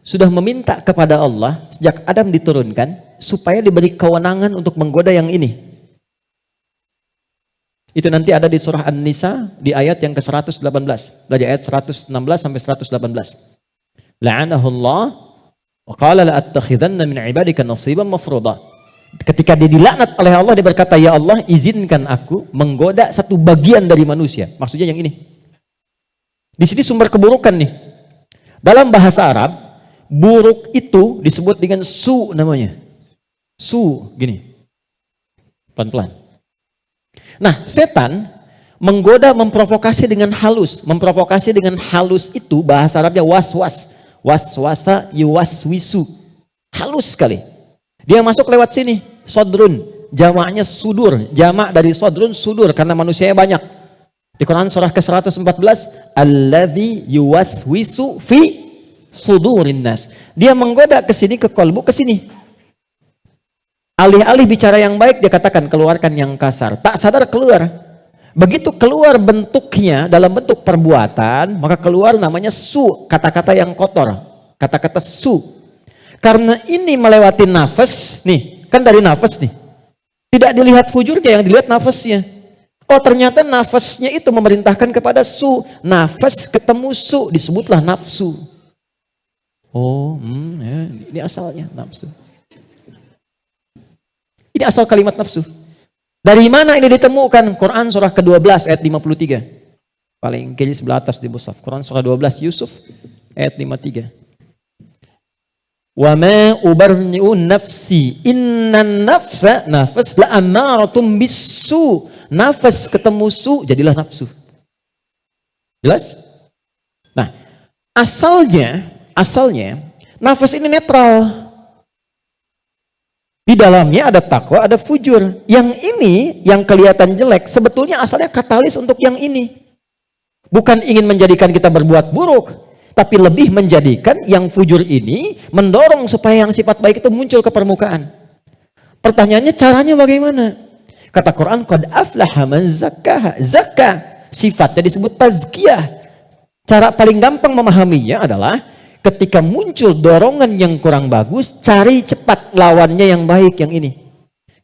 sudah meminta kepada Allah sejak Adam diturunkan supaya diberi kewenangan untuk menggoda yang ini. Itu nanti ada di surah An-Nisa di ayat yang ke-118. Dari ayat 116 sampai 118. La'anahullah wa qala la'attakhidanna min ibadika nasiban mafruḍa. Ketika dia dilaknat oleh Allah, dia berkata, ya Allah izinkan aku menggoda satu bagian dari manusia. Maksudnya yang ini. Di sini sumber keburukan nih. Dalam bahasa Arab, buruk itu disebut dengan su namanya. Su, gini. Pelan-pelan. Nah, setan menggoda, memprovokasi dengan halus. Memprovokasi dengan halus itu bahasa Arabnya was-was. Waswasa yuwaswisu. Halus sekali. Dia masuk lewat sini. Sodrun. Jamaknya sudur. Jamak dari sodrun sudur. Karena manusianya banyak. Di Quran surah ke-114. Alladhi yuwaswisu fi sudurin nas. Dia menggoda ke sini, ke kolbu, ke sini. Alih-alih bicara yang baik, dia katakan keluarkan yang kasar. Tak sadar keluar. Begitu keluar bentuknya dalam bentuk perbuatan, maka keluar namanya su, kata-kata yang kotor, kata-kata su. Karena ini melewati nafas, nih, kan dari nafas nih. Tidak dilihat fujurnya, yang dilihat nafasnya. Oh, ternyata nafasnya itu memerintahkan kepada su. Nafas ketemu su, disebutlah nafsu. Oh, ya, ini asalnya nafsu. Ini asal kalimat nafsu. Dari mana ini ditemukan? Quran surah ke-12 ayat 53. Paling kiri sebelah atas di mushaf. Quran surah 12 Yusuf ayat 53. Wa ma ubarni'u nafsi innan nafsa nafas la amaratum bisu. Nafas ketemu su jadilah nafsu. Jelas? Nah, asalnya nafas ini netral. Di dalamnya ada takwa, ada fujur. Yang ini, yang kelihatan jelek, sebetulnya asalnya katalis untuk yang ini. Bukan ingin menjadikan kita berbuat buruk, tapi lebih menjadikan yang fujur ini mendorong supaya yang sifat baik itu muncul ke permukaan. Pertanyaannya caranya bagaimana? Kata Quran, qad aflaha man zakkaha. Zakka sifatnya disebut tazkiyah. Cara paling gampang memahaminya adalah ketika muncul dorongan yang kurang bagus, cari cepat lawannya yang baik yang ini.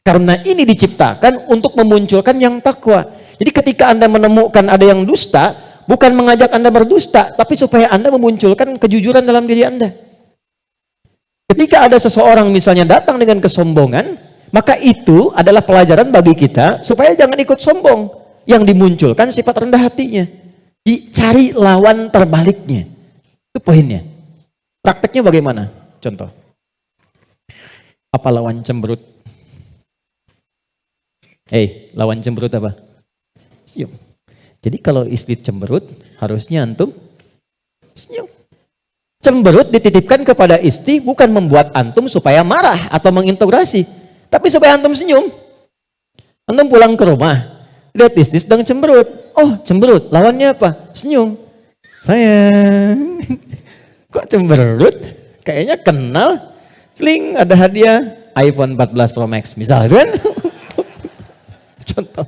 Karena ini diciptakan untuk memunculkan yang takwa. Jadi ketika Anda menemukan ada yang dusta, bukan mengajak Anda berdusta, tapi supaya Anda memunculkan kejujuran dalam diri Anda. Ketika ada seseorang misalnya datang dengan kesombongan, maka itu adalah pelajaran bagi kita supaya jangan ikut sombong. Yang dimunculkan sifat rendah hatinya. Dicari lawan terbaliknya. Itu poinnya. Prakteknya bagaimana? Contoh. Apa lawan cemberut? Lawan cemberut apa? Senyum. Jadi kalau istri cemberut, harusnya antum senyum. Cemberut dititipkan kepada istri bukan membuat antum supaya marah atau mengintegrasi, tapi supaya antum senyum. Antum pulang ke rumah, lihat istri sedang cemberut. Oh, cemberut. Lawannya apa? Senyum. Sayang. Kok cemberut? Kayaknya kenal. Sling, ada hadiah iPhone 14 Pro Max misalkan. Contoh.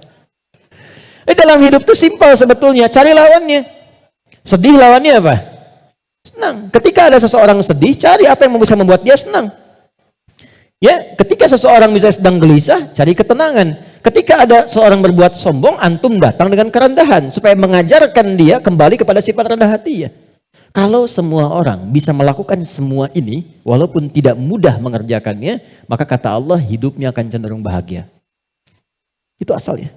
Dalam hidup itu simpel sebetulnya. Cari lawannya. Sedih lawannya apa? Senang. Ketika ada seseorang sedih, cari apa yang bisa membuat dia senang. Ya, ketika seseorang misalnya sedang gelisah, cari ketenangan. Ketika ada seorang berbuat sombong, antum datang dengan kerendahan supaya mengajarkan dia kembali kepada sifat rendah hati ya. Kalau semua orang bisa melakukan semua ini, walaupun tidak mudah mengerjakannya, maka kata Allah hidupnya akan cenderung bahagia. Itu asalnya.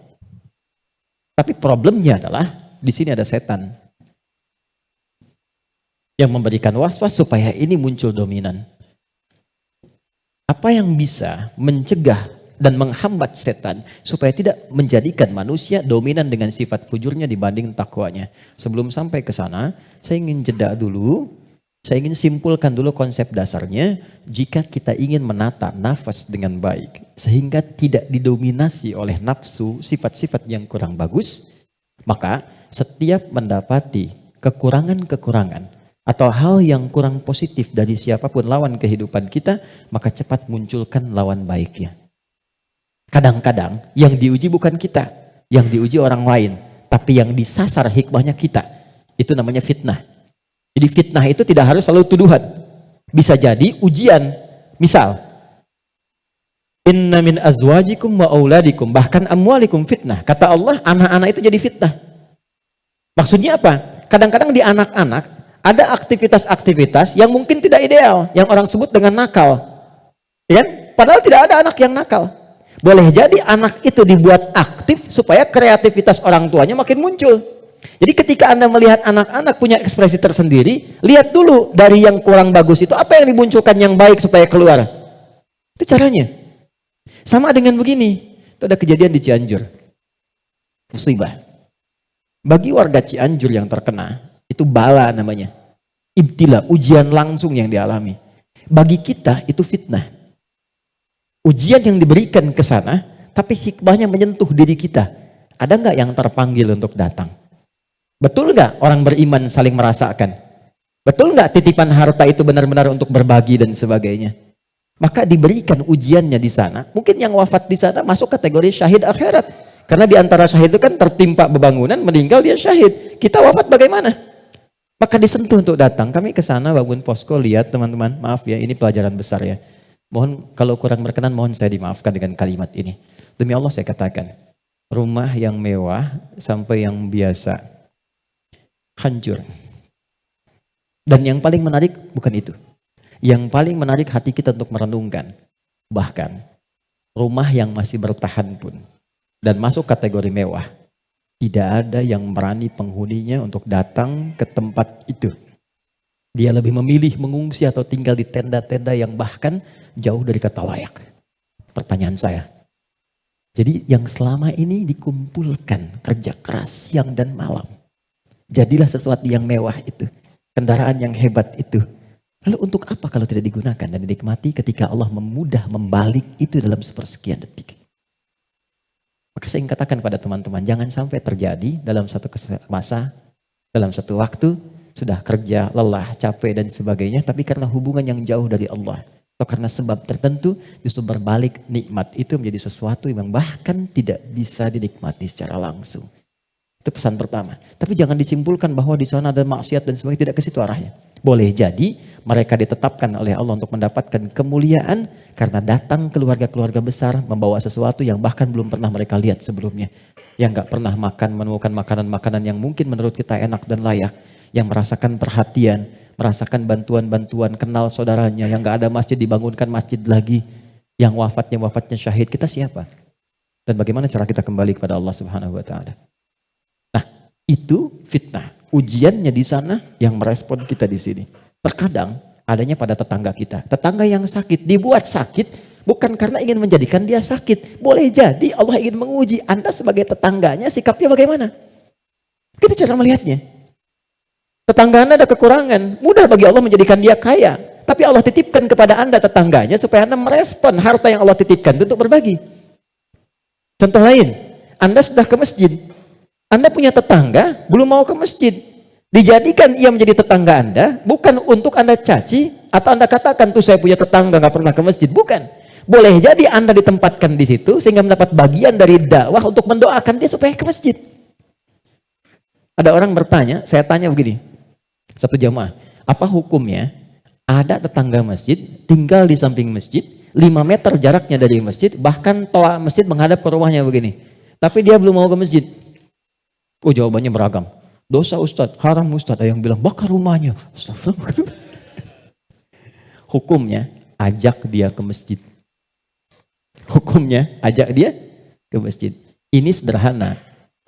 Tapi problemnya adalah di sini ada setan yang memberikan was-was supaya ini muncul dominan. Apa yang bisa mencegah dan menghambat setan supaya tidak menjadikan manusia dominan dengan sifat fujurnya dibanding takwanya? Sebelum sampai ke sana, saya ingin jeda dulu. Saya ingin simpulkan dulu konsep dasarnya. Jika kita ingin menata nafas dengan baik, sehingga tidak didominasi oleh nafsu, sifat-sifat yang kurang bagus, maka setiap mendapati kekurangan-kekurangan atau hal yang kurang positif dari siapapun lawan kehidupan kita, maka cepat munculkan lawan baiknya. Kadang-kadang yang diuji bukan kita, yang diuji orang lain, tapi yang disasar hikmahnya kita. Itu namanya fitnah. Jadi fitnah itu tidak harus selalu tuduhan. Bisa jadi ujian. Misal, inna min azwajikum wa auladikum, bahkan amwalikum fitnah. Kata Allah, anak-anak itu jadi fitnah. Maksudnya apa? Kadang-kadang di anak-anak ada aktivitas-aktivitas yang mungkin tidak ideal, yang orang sebut dengan nakal. Ya? Padahal tidak ada anak yang nakal. Boleh jadi anak itu dibuat aktif supaya kreativitas orang tuanya makin muncul. Jadi ketika Anda melihat anak-anak punya ekspresi tersendiri, lihat dulu dari yang kurang bagus itu apa yang dimunculkan yang baik supaya keluar. Itu caranya. Sama dengan begini. Itu ada kejadian di Cianjur. Musibah. Bagi warga Cianjur yang terkena, itu bala namanya. Ibtila, ujian langsung yang dialami. Bagi kita itu fitnah. Ujian yang diberikan ke sana, tapi hikmahnya menyentuh diri kita. Ada nggak yang terpanggil untuk datang? Betul nggak orang beriman saling merasakan? Betul nggak titipan harta itu benar-benar untuk berbagi dan sebagainya? Maka diberikan ujiannya di sana. Mungkin yang wafat di sana masuk kategori syahid akhirat. Karena di antara syahid itu kan tertimpa bebangunan, meninggal dia syahid. Kita wafat bagaimana? Maka disentuh untuk datang. Kami ke sana bangun posko, lihat teman-teman, maaf ya, ini pelajaran besar ya. Mohon kalau kurang berkenan, mohon saya dimaafkan dengan kalimat ini. Demi Allah saya katakan, rumah yang mewah sampai yang biasa hancur. Dan yang paling menarik bukan itu. Yang paling menarik hati kita untuk merenungkan. Bahkan rumah yang masih bertahan pun dan masuk kategori mewah, tidak ada yang berani penghuninya untuk datang ke tempat itu. Dia lebih memilih mengungsi atau tinggal di tenda-tenda yang bahkan jauh dari kata layak. Pertanyaan saya, jadi yang selama ini dikumpulkan kerja keras siang dan malam, jadilah sesuatu yang mewah itu, kendaraan yang hebat itu, lalu untuk apa kalau tidak digunakan dan dinikmati ketika Allah memudah membalik itu dalam sepersekian detik? Maka saya ingin katakan pada teman-teman, jangan sampai terjadi dalam satu masa, dalam satu waktu, sudah kerja, lelah, capek dan sebagainya, tapi karena hubungan yang jauh dari Allah, atau karena sebab tertentu justru berbalik nikmat itu menjadi sesuatu yang bahkan tidak bisa dinikmati secara langsung. Itu pesan pertama. Tapi jangan disimpulkan bahwa di sana ada maksiat dan sebagainya, tidak ke situ arahnya. Boleh jadi mereka ditetapkan oleh Allah untuk mendapatkan kemuliaan karena datang keluarga-keluarga besar membawa sesuatu yang bahkan belum pernah mereka lihat sebelumnya. Yang gak pernah menemukan makanan-makanan yang mungkin menurut kita enak dan layak. Yang merasakan perhatian, merasakan bantuan-bantuan, kenal saudaranya, yang gak ada masjid dibangunkan masjid lagi, yang wafatnya syahid. Kita siapa? Dan bagaimana cara kita kembali kepada Allah Subhanahu wa Ta'ala? Nah, itu fitnah. Ujiannya di sana yang merespon kita di sini. Terkadang adanya pada tetangga kita. Tetangga yang sakit dibuat sakit bukan karena ingin menjadikan dia sakit. Boleh jadi Allah ingin menguji Anda sebagai tetangganya, sikapnya bagaimana? Itu cara melihatnya. Tetangga Anda ada kekurangan, mudah bagi Allah menjadikan dia kaya. Tapi Allah titipkan kepada Anda tetangganya supaya Anda merespon harta yang Allah titipkan itu untuk berbagi. Contoh lain, Anda sudah ke masjid. Anda punya tetangga, belum mau ke masjid. Dijadikan ia menjadi tetangga Anda, bukan untuk Anda caci, atau Anda katakan, tuh saya punya tetangga gak pernah ke masjid. Bukan. Boleh jadi Anda ditempatkan di situ, sehingga mendapat bagian dari dakwah untuk mendoakan dia supaya ke masjid. Ada orang bertanya, saya tanya begini, satu jamaah, apa hukumnya ada tetangga masjid, tinggal di samping masjid, 5 meter jaraknya dari masjid, bahkan toa masjid menghadap ke rumahnya begini. Tapi dia belum mau ke masjid. Oh, jawabannya beragam. Dosa Ustadz, haram Ustadz. Ada yang bilang bakar rumahnya. Hukumnya ajak dia ke masjid. Hukumnya ajak dia ke masjid. Ini sederhana.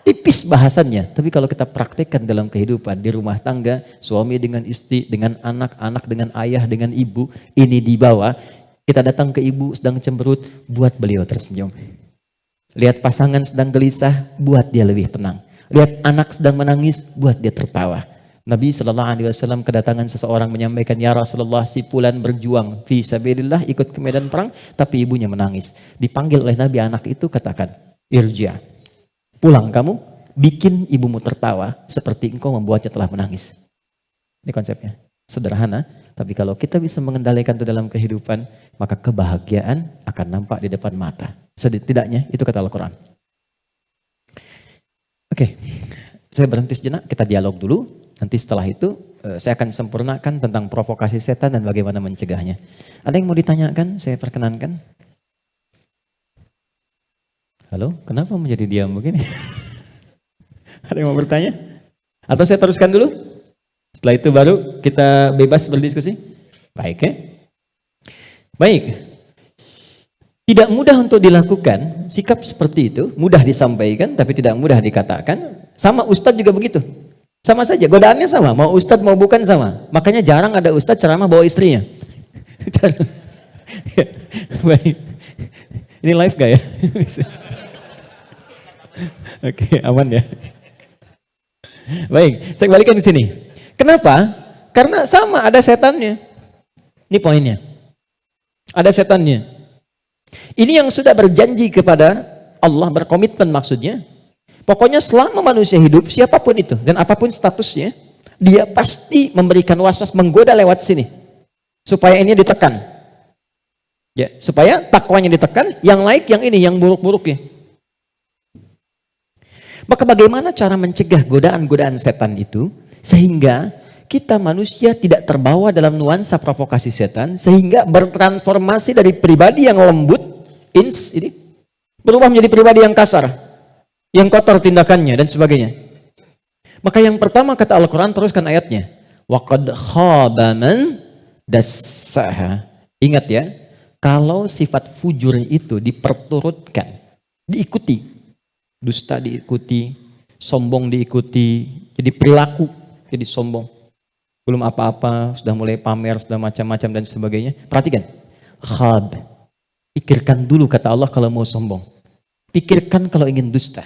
Tipis bahasannya, tapi kalau kita praktekkan dalam kehidupan di rumah tangga, suami dengan istri, dengan anak, anak dengan ayah, dengan ibu, ini dibawa, kita datang ke ibu sedang cemberut, buat beliau tersenyum. Lihat pasangan sedang gelisah, buat dia lebih tenang. Lihat anak sedang menangis, buat dia tertawa. Nabi SAW kedatangan seseorang menyampaikan, ya Rasulullah, si fulan berjuang fi sabilillah, ikut ke medan perang, tapi ibunya menangis. Dipanggil oleh Nabi, anak itu katakan, irja. Pulang kamu, bikin ibumu tertawa seperti engkau membuatnya telah menangis. Ini konsepnya. Sederhana, tapi kalau kita bisa mengendalikan itu dalam kehidupan, maka kebahagiaan akan nampak di depan mata. Setidaknya itu kata Al-Quran. Oke, saya berhenti sejenak, kita dialog dulu. Nanti setelah itu saya akan sempurnakan tentang provokasi setan dan bagaimana mencegahnya. Ada yang mau ditanyakan? Saya perkenankan. Halo, kenapa menjadi diam begini? Ada yang mau bertanya? Atau saya teruskan dulu? Setelah itu baru kita bebas berdiskusi? Baik ya? Baik. Tidak mudah untuk dilakukan, sikap seperti itu, mudah disampaikan tapi tidak mudah dikatakan. Sama Ustadz juga begitu. Sama saja, godaannya sama, mau Ustadz mau bukan sama. Makanya jarang ada Ustadz ceramah bawa istrinya. Baik. Ini live gak ya? Oke, aman ya. Baik, saya kembalikan di sini. Kenapa? Karena sama, ada setannya. Ini poinnya. Ada setannya. Ini yang sudah berjanji kepada Allah, berkomitmen maksudnya. Pokoknya selama manusia hidup, siapapun itu dan apapun statusnya, dia pasti memberikan waswas, menggoda lewat sini supaya ini ditekan. Ya, supaya takwanya ditekan, yang naik yang ini, yang buruk-buruknya. Maka bagaimana cara mencegah godaan-godaan setan itu sehingga kita manusia tidak terbawa dalam nuansa provokasi setan, sehingga bertransformasi dari pribadi yang lembut ini berubah menjadi pribadi yang kasar, yang kotor tindakannya dan sebagainya. Maka yang pertama kata Al-Quran, teruskan ayatnya, waqad khaba man dassaha. Ingat ya, kalau sifat fujur itu diperturutkan, diikuti, dusta diikuti, sombong diikuti, jadi perilaku jadi sombong, belum apa-apa sudah mulai pamer, sudah macam-macam dan sebagainya. Perhatikan, khab, pikirkan dulu kata Allah kalau mau sombong, pikirkan kalau ingin dusta,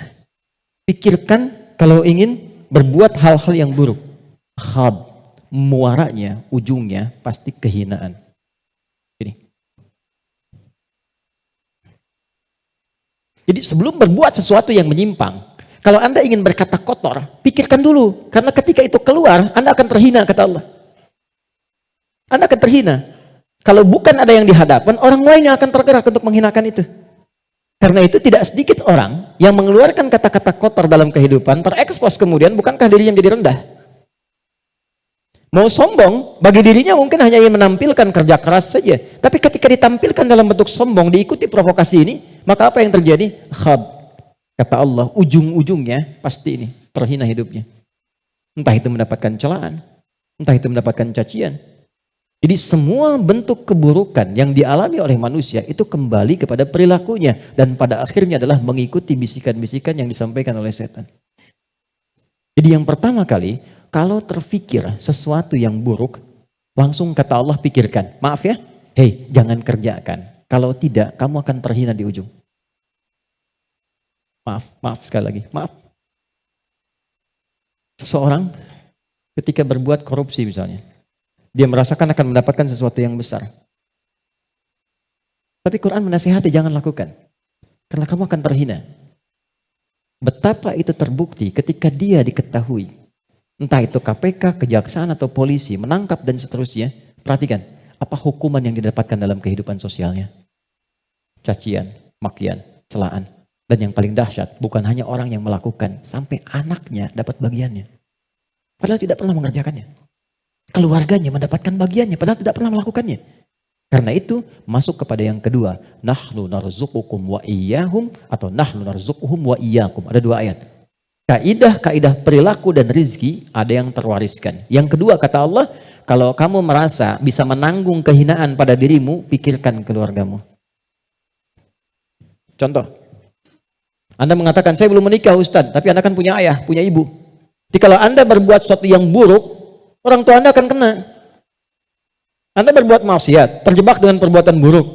pikirkan kalau ingin berbuat hal-hal yang buruk. Khab, muaranya, ujungnya pasti kehinaan. Ini. Jadi sebelum berbuat sesuatu yang menyimpang, kalau Anda ingin berkata kotor, pikirkan dulu. Karena ketika itu keluar, Anda akan terhina, kata Allah. Anda akan terhina. Kalau bukan ada yang di hadapan, orang lain yang akan tergerak untuk menghinakan itu. Karena itu tidak sedikit orang yang mengeluarkan kata-kata kotor dalam kehidupan, terekspos kemudian, bukankah dirinya menjadi rendah? Mau sombong, bagi dirinya mungkin hanya ingin menampilkan kerja keras saja. Tapi ketika ditampilkan dalam bentuk sombong, diikuti provokasi ini, maka apa yang terjadi? Khab. Kata Allah, ujung-ujungnya pasti ini, terhina hidupnya. Entah itu mendapatkan celaan, entah itu mendapatkan cacian. Jadi semua bentuk keburukan yang dialami oleh manusia itu kembali kepada perilakunya. Dan pada akhirnya adalah mengikuti bisikan-bisikan yang disampaikan oleh setan. Jadi yang pertama kali, kalau terfikir sesuatu yang buruk, langsung kata Allah pikirkan, maaf ya, hei jangan kerjakan. Kalau tidak, kamu akan terhina di ujung. Maaf sekali lagi, maaf. Seseorang ketika berbuat korupsi misalnya, dia merasakan akan mendapatkan sesuatu yang besar. Tapi Quran menasihati jangan lakukan, karena kamu akan terhina. Betapa itu terbukti ketika dia diketahui. Entah itu KPK, kejaksaan atau polisi menangkap dan seterusnya. Perhatikan, apa hukuman yang didapatkan dalam kehidupan sosialnya? Cacian, makian, celaan. Dan yang paling dahsyat, bukan hanya orang yang melakukan, sampai anaknya dapat bagiannya. Padahal tidak pernah mengerjakannya. Keluarganya mendapatkan bagiannya, padahal tidak pernah melakukannya. Karena itu, masuk kepada yang kedua. Nahnu narzuqukum wa iyyahum, atau nahnu narzuquhum wa iyyakum. Ada dua ayat. Kaidah-kaidah perilaku dan rizki ada yang terwariskan. Yang kedua kata Allah, kalau kamu merasa bisa menanggung kehinaan pada dirimu, pikirkan keluargamu. Contoh, Anda mengatakan saya belum menikah Ustadz, tapi Anda kan punya ayah, punya ibu. Jadi kalau Anda berbuat sesuatu yang buruk, orang tua Anda akan kena. Anda berbuat maksiat, terjebak dengan perbuatan buruk,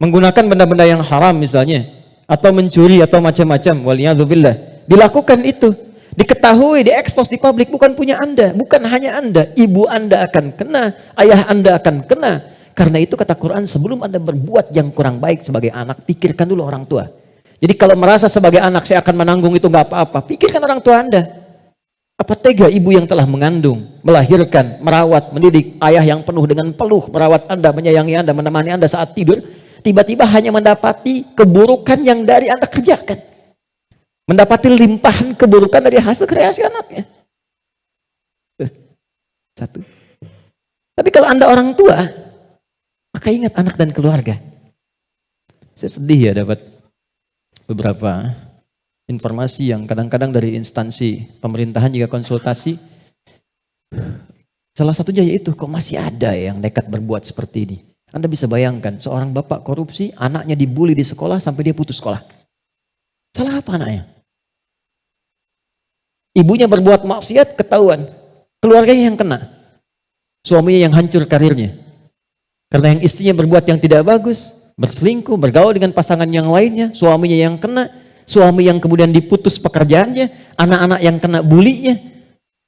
menggunakan benda-benda yang haram misalnya, atau mencuri atau macam-macam, waliyadzubillah. Dilakukan itu, diketahui, diekspos di publik, bukan punya Anda, bukan hanya Anda, ibu Anda akan kena, ayah Anda akan kena. Karena itu kata Quran, sebelum Anda berbuat yang kurang baik sebagai anak, pikirkan dulu orang tua. Jadi kalau merasa sebagai anak saya akan menanggung itu nggak apa-apa, pikirkan orang tua Anda. Apa tega ibu yang telah mengandung, melahirkan, merawat, mendidik, ayah yang penuh dengan peluh, merawat Anda, menyayangi Anda, menemani Anda saat tidur, tiba-tiba hanya mendapati keburukan yang dari Anda kerjakan. Mendapati limpahan keburukan dari hasil kreasi anaknya. Satu. Tapi kalau Anda orang tua, maka ingat anak dan keluarga. Saya sedih ya dapat beberapa informasi yang kadang-kadang dari instansi pemerintahan juga konsultasi. Salah satunya yaitu kok masih ada yang nekat berbuat seperti ini. Anda bisa bayangkan seorang bapak korupsi, anaknya dibully di sekolah sampai dia putus sekolah. Salah apa anaknya? Ibunya berbuat maksiat, ketahuan. Keluarganya yang kena. Suaminya yang hancur karirnya. Karena yang istrinya berbuat yang tidak bagus, berselingkuh, bergaul dengan pasangan yang lainnya, suaminya yang kena, suami yang kemudian diputus pekerjaannya, anak-anak yang kena bulinya.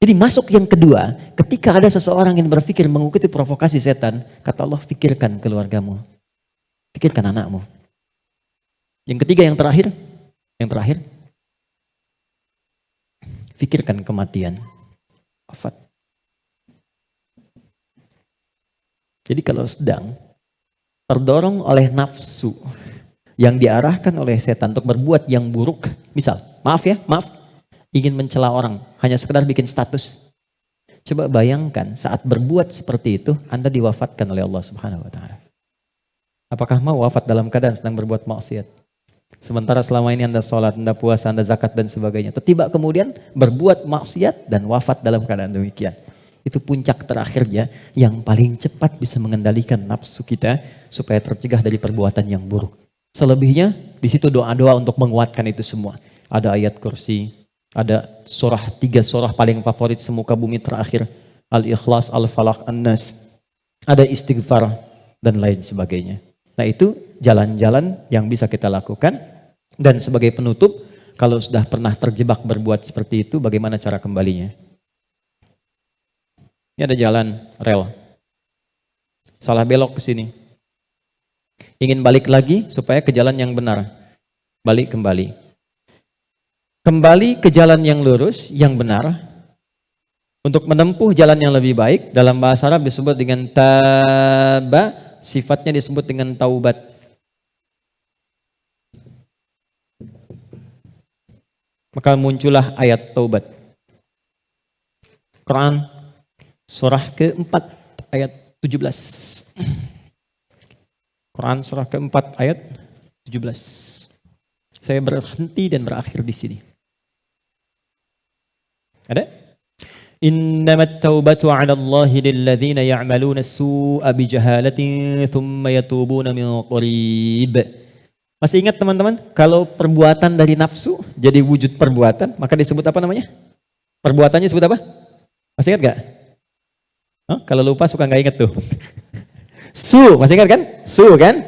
Jadi masuk yang kedua, ketika ada seseorang yang berpikir mengikuti provokasi setan, kata Allah, pikirkan keluargamu. Pikirkan anakmu. Yang ketiga, yang terakhir, pikirkan kematian, wafat. Jadi kalau sedang terdorong oleh nafsu yang diarahkan oleh setan untuk berbuat yang buruk, misal, maaf, ingin mencela orang, hanya sekedar bikin status. Coba bayangkan saat berbuat seperti itu, Anda diwafatkan oleh Allah Subhanahu wa Ta'ala. Apakah mau wafat dalam keadaan sedang berbuat maksiat? Sementara selama ini Anda sholat, Anda puasa, Anda zakat dan sebagainya. Tiba kemudian berbuat maksiat dan wafat dalam keadaan demikian. Itu puncak terakhirnya yang paling cepat bisa mengendalikan nafsu kita supaya tercegah dari perbuatan yang buruk. Selebihnya di situ doa-doa untuk menguatkan itu semua. Ada ayat kursi, ada tiga surah paling favorit semuka bumi terakhir. Al-Ikhlas, Al-Falaq, An-Nas. Ada istighfar dan lain sebagainya. Nah itu jalan-jalan yang bisa kita lakukan. Dan sebagai penutup, kalau sudah pernah terjebak berbuat seperti itu, bagaimana cara kembalinya? Ini ada jalan rel. Salah belok ke sini. Ingin balik lagi supaya ke jalan yang benar. Balik kembali. Kembali ke jalan yang lurus, yang benar. Untuk menempuh jalan yang lebih baik, dalam bahasa Arab disebut dengan taba sifatnya disebut dengan taubat. Maka muncullah ayat taubat. Quran surah keempat ayat 17. Quran surah keempat ayat 17. Saya berhenti dan berakhir di sini. Ada? Innamat taubatu 'ala Allahi lilladzina ya'maluna as-su'a bijahalatin thumma yatubuna min qarib. Masih ingat teman-teman? Kalau perbuatan dari nafsu jadi wujud perbuatan, maka disebut apa namanya? Perbuatannya disebut apa? Masih ingat gak? Oh, kalau lupa suka gak ingat tuh. Su, masih ingat kan? Su kan?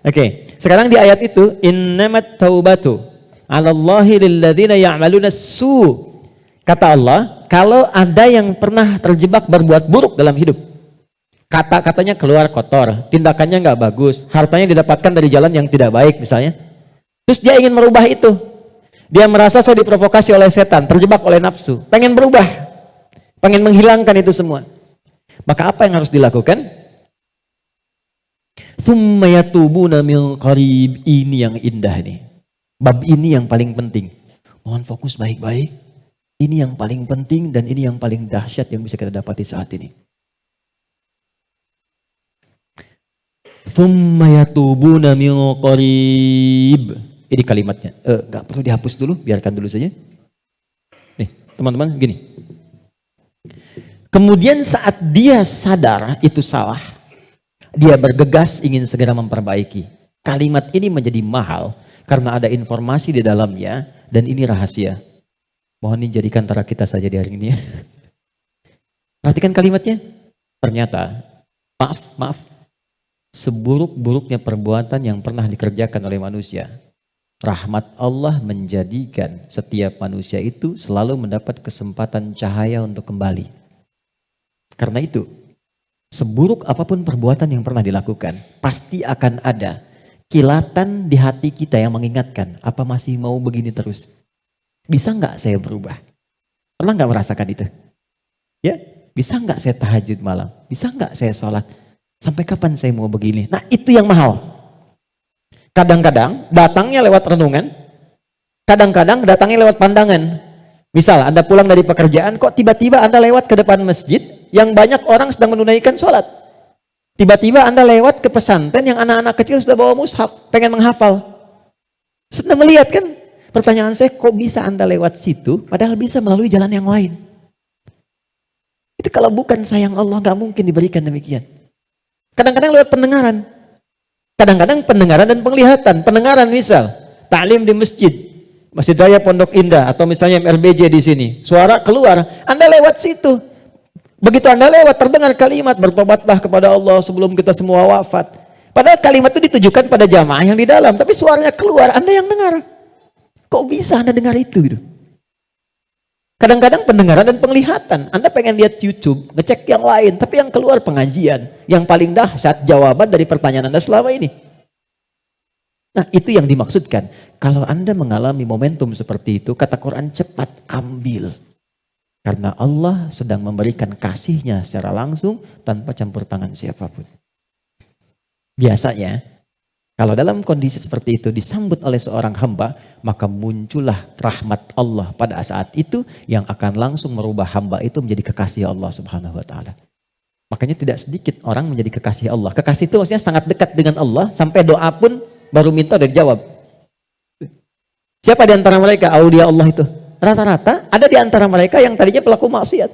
Oke. Sekarang di ayat itu, innamat taubatu 'ala Allahi lilladzina ya'maluna as-su'. Kata Allah, kalau ada yang pernah terjebak berbuat buruk dalam hidup, kata-katanya keluar kotor, tindakannya nggak bagus, hartanya didapatkan dari jalan yang tidak baik misalnya, terus dia ingin merubah itu, dia merasa saya diprovokasi oleh setan, terjebak oleh nafsu, pengen berubah, pengen menghilangkan itu semua, maka apa yang harus dilakukan? Tsumma yatubuna min qarib. Ini yang indah nih, bab ini yang paling penting, mohon fokus baik-baik. Ini yang paling penting dan ini yang paling dahsyat yang bisa kita dapati saat ini. Tsumma yatubuna min qarib. Ini kalimatnya. Enggak perlu dihapus dulu, biarkan dulu saja. Nih, teman-teman gini. Kemudian saat dia sadar itu salah, dia bergegas ingin segera memperbaiki. Kalimat ini menjadi mahal karena ada informasi di dalamnya dan ini rahasia. Mohon dijadikan antara kita saja di hari ini ya. Perhatikan kalimatnya. Ternyata, maaf, seburuk-buruknya perbuatan yang pernah dikerjakan oleh manusia, rahmat Allah menjadikan setiap manusia itu selalu mendapat kesempatan cahaya untuk kembali. Karena itu, seburuk apapun perbuatan yang pernah dilakukan, pasti akan ada kilatan di hati kita yang mengingatkan, apa masih mau begini terus? Bisa nggak saya berubah? Pernah nggak merasakan itu? Ya, bisa nggak saya tahajud malam? Bisa nggak saya sholat? Sampai kapan saya mau begini? Nah itu yang mahal. Kadang-kadang datangnya lewat renungan, kadang-kadang datangnya lewat pandangan. Misal Anda pulang dari pekerjaan, kok tiba-tiba Anda lewat ke depan masjid yang banyak orang sedang menunaikan sholat. Tiba-tiba Anda lewat ke pesantren yang anak-anak kecil sudah bawa mushaf, pengen menghafal. Sedang melihat kan? Pertanyaan saya, kok bisa Anda lewat situ, padahal bisa melalui jalan yang lain? Itu kalau bukan sayang Allah, gak mungkin diberikan demikian. Kadang-kadang lewat pendengaran. Kadang-kadang pendengaran dan penglihatan. Pendengaran misal, ta'lim di masjid, Masjid Raya Pondok Indah, atau misalnya MRBJ di sini. Suara keluar, Anda lewat situ. Begitu Anda lewat, terdengar kalimat, bertobatlah kepada Allah sebelum kita semua wafat. Padahal kalimat itu ditujukan pada jamaah yang di dalam, tapi suaranya keluar, Anda yang dengar. Kok bisa Anda dengar itu gitu? Kadang-kadang pendengaran dan penglihatan. Anda pengen lihat YouTube, ngecek yang lain, tapi yang keluar pengajian. Yang paling dahsyat jawaban dari pertanyaan Anda selama ini. Nah, itu yang dimaksudkan. Kalau Anda mengalami momentum seperti itu, kata Quran, cepat ambil. Karena Allah sedang memberikan kasihnya secara langsung tanpa campur tangan siapapun. Biasanya, kalau dalam kondisi seperti itu disambut oleh seorang hamba, maka muncullah rahmat Allah pada saat itu yang akan langsung merubah hamba itu menjadi kekasih Allah Subhanahu wa taala. Makanya tidak sedikit orang menjadi kekasih Allah. Kekasih itu maksudnya sangat dekat dengan Allah sampai doa pun baru minta udah dijawab. Siapa di antara mereka aulia Allah itu? Rata-rata ada di antara mereka yang tadinya pelaku maksiat.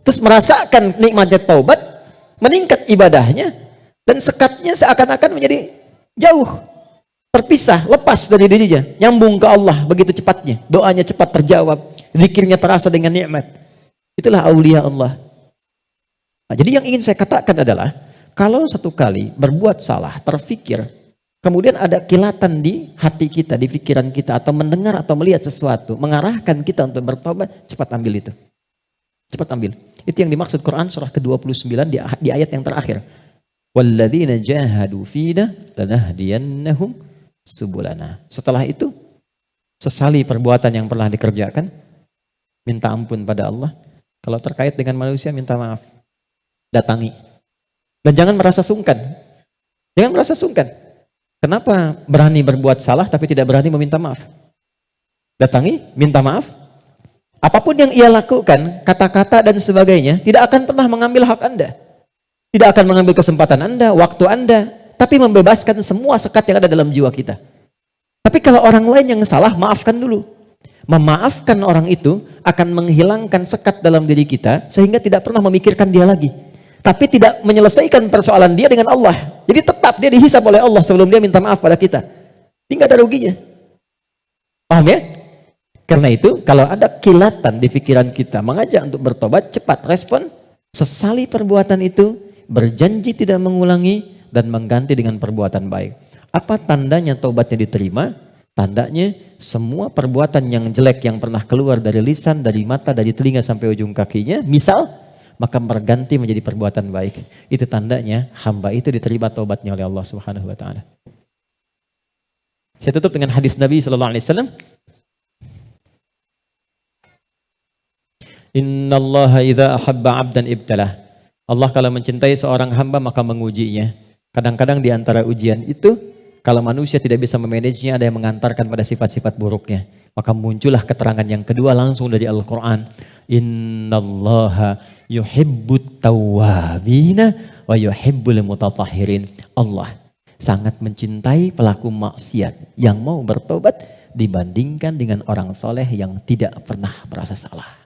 Terus merasakan nikmatnya taubat, meningkat ibadahnya, dan sekatnya seakan-akan menjadi jauh, terpisah, lepas dari dirinya, nyambung ke Allah begitu cepatnya, doanya cepat terjawab, zikirnya terasa dengan nikmat. Itulah aulia Allah. Nah, jadi yang ingin saya katakan adalah, kalau satu kali berbuat salah, terfikir, kemudian ada kilatan di hati kita, di pikiran kita, atau mendengar atau melihat sesuatu, mengarahkan kita untuk bertobat, cepat ambil itu. Cepat ambil. Itu yang dimaksud Quran surah ke-29 di ayat yang terakhir. Walladzina jahadu fina lanahdiyannahum subulana. Setelah itu, sesali perbuatan yang pernah dikerjakan, minta ampun pada Allah. Kalau terkait dengan manusia, minta maaf. Datangi. Dan jangan merasa sungkan. Jangan merasa sungkan. Kenapa berani berbuat salah tapi tidak berani meminta maaf? Datangi, minta maaf. Apapun yang ia lakukan, kata-kata dan sebagainya, tidak akan pernah mengambil hak Anda. Tidak akan mengambil kesempatan Anda, waktu Anda, tapi membebaskan semua sekat yang ada dalam jiwa kita. Tapi kalau orang lain yang salah, maafkan dulu. Memaafkan orang itu akan menghilangkan sekat dalam diri kita, sehingga tidak pernah memikirkan dia lagi. Tapi tidak menyelesaikan persoalan dia dengan Allah. Jadi tetap dia dihisab oleh Allah sebelum dia minta maaf pada kita. Ini nggak ada ruginya. Paham ya? Karena itu, kalau ada kilatan di pikiran kita mengajak untuk bertobat, cepat respon, sesali perbuatan itu, berjanji tidak mengulangi, dan mengganti dengan perbuatan baik. Apa tandanya taubatnya diterima? Tandanya semua perbuatan yang jelek yang pernah keluar dari lisan, dari mata, dari telinga sampai ujung kakinya, misal, maka berganti menjadi perbuatan baik. Itu tandanya hamba itu diterima taubatnya oleh Allah Subhanahu wa taala. Saya tutup dengan hadis Nabi sallallahu alaihi wasallam. Innallaha idza ahabba 'abdan ibtalah. Allah kalau mencintai seorang hamba maka mengujinya. Kadang-kadang di antara ujian itu, kalau manusia tidak bisa memanagenya, ada yang mengantarkan pada sifat-sifat buruknya. Maka muncullah keterangan yang kedua langsung dari Al-Quran. Innallaha yuhibbut tawwabina wa yuhibbul mutatahhirin. Allah sangat mencintai pelaku maksiat yang mau bertobat dibandingkan dengan orang soleh yang tidak pernah merasa salah.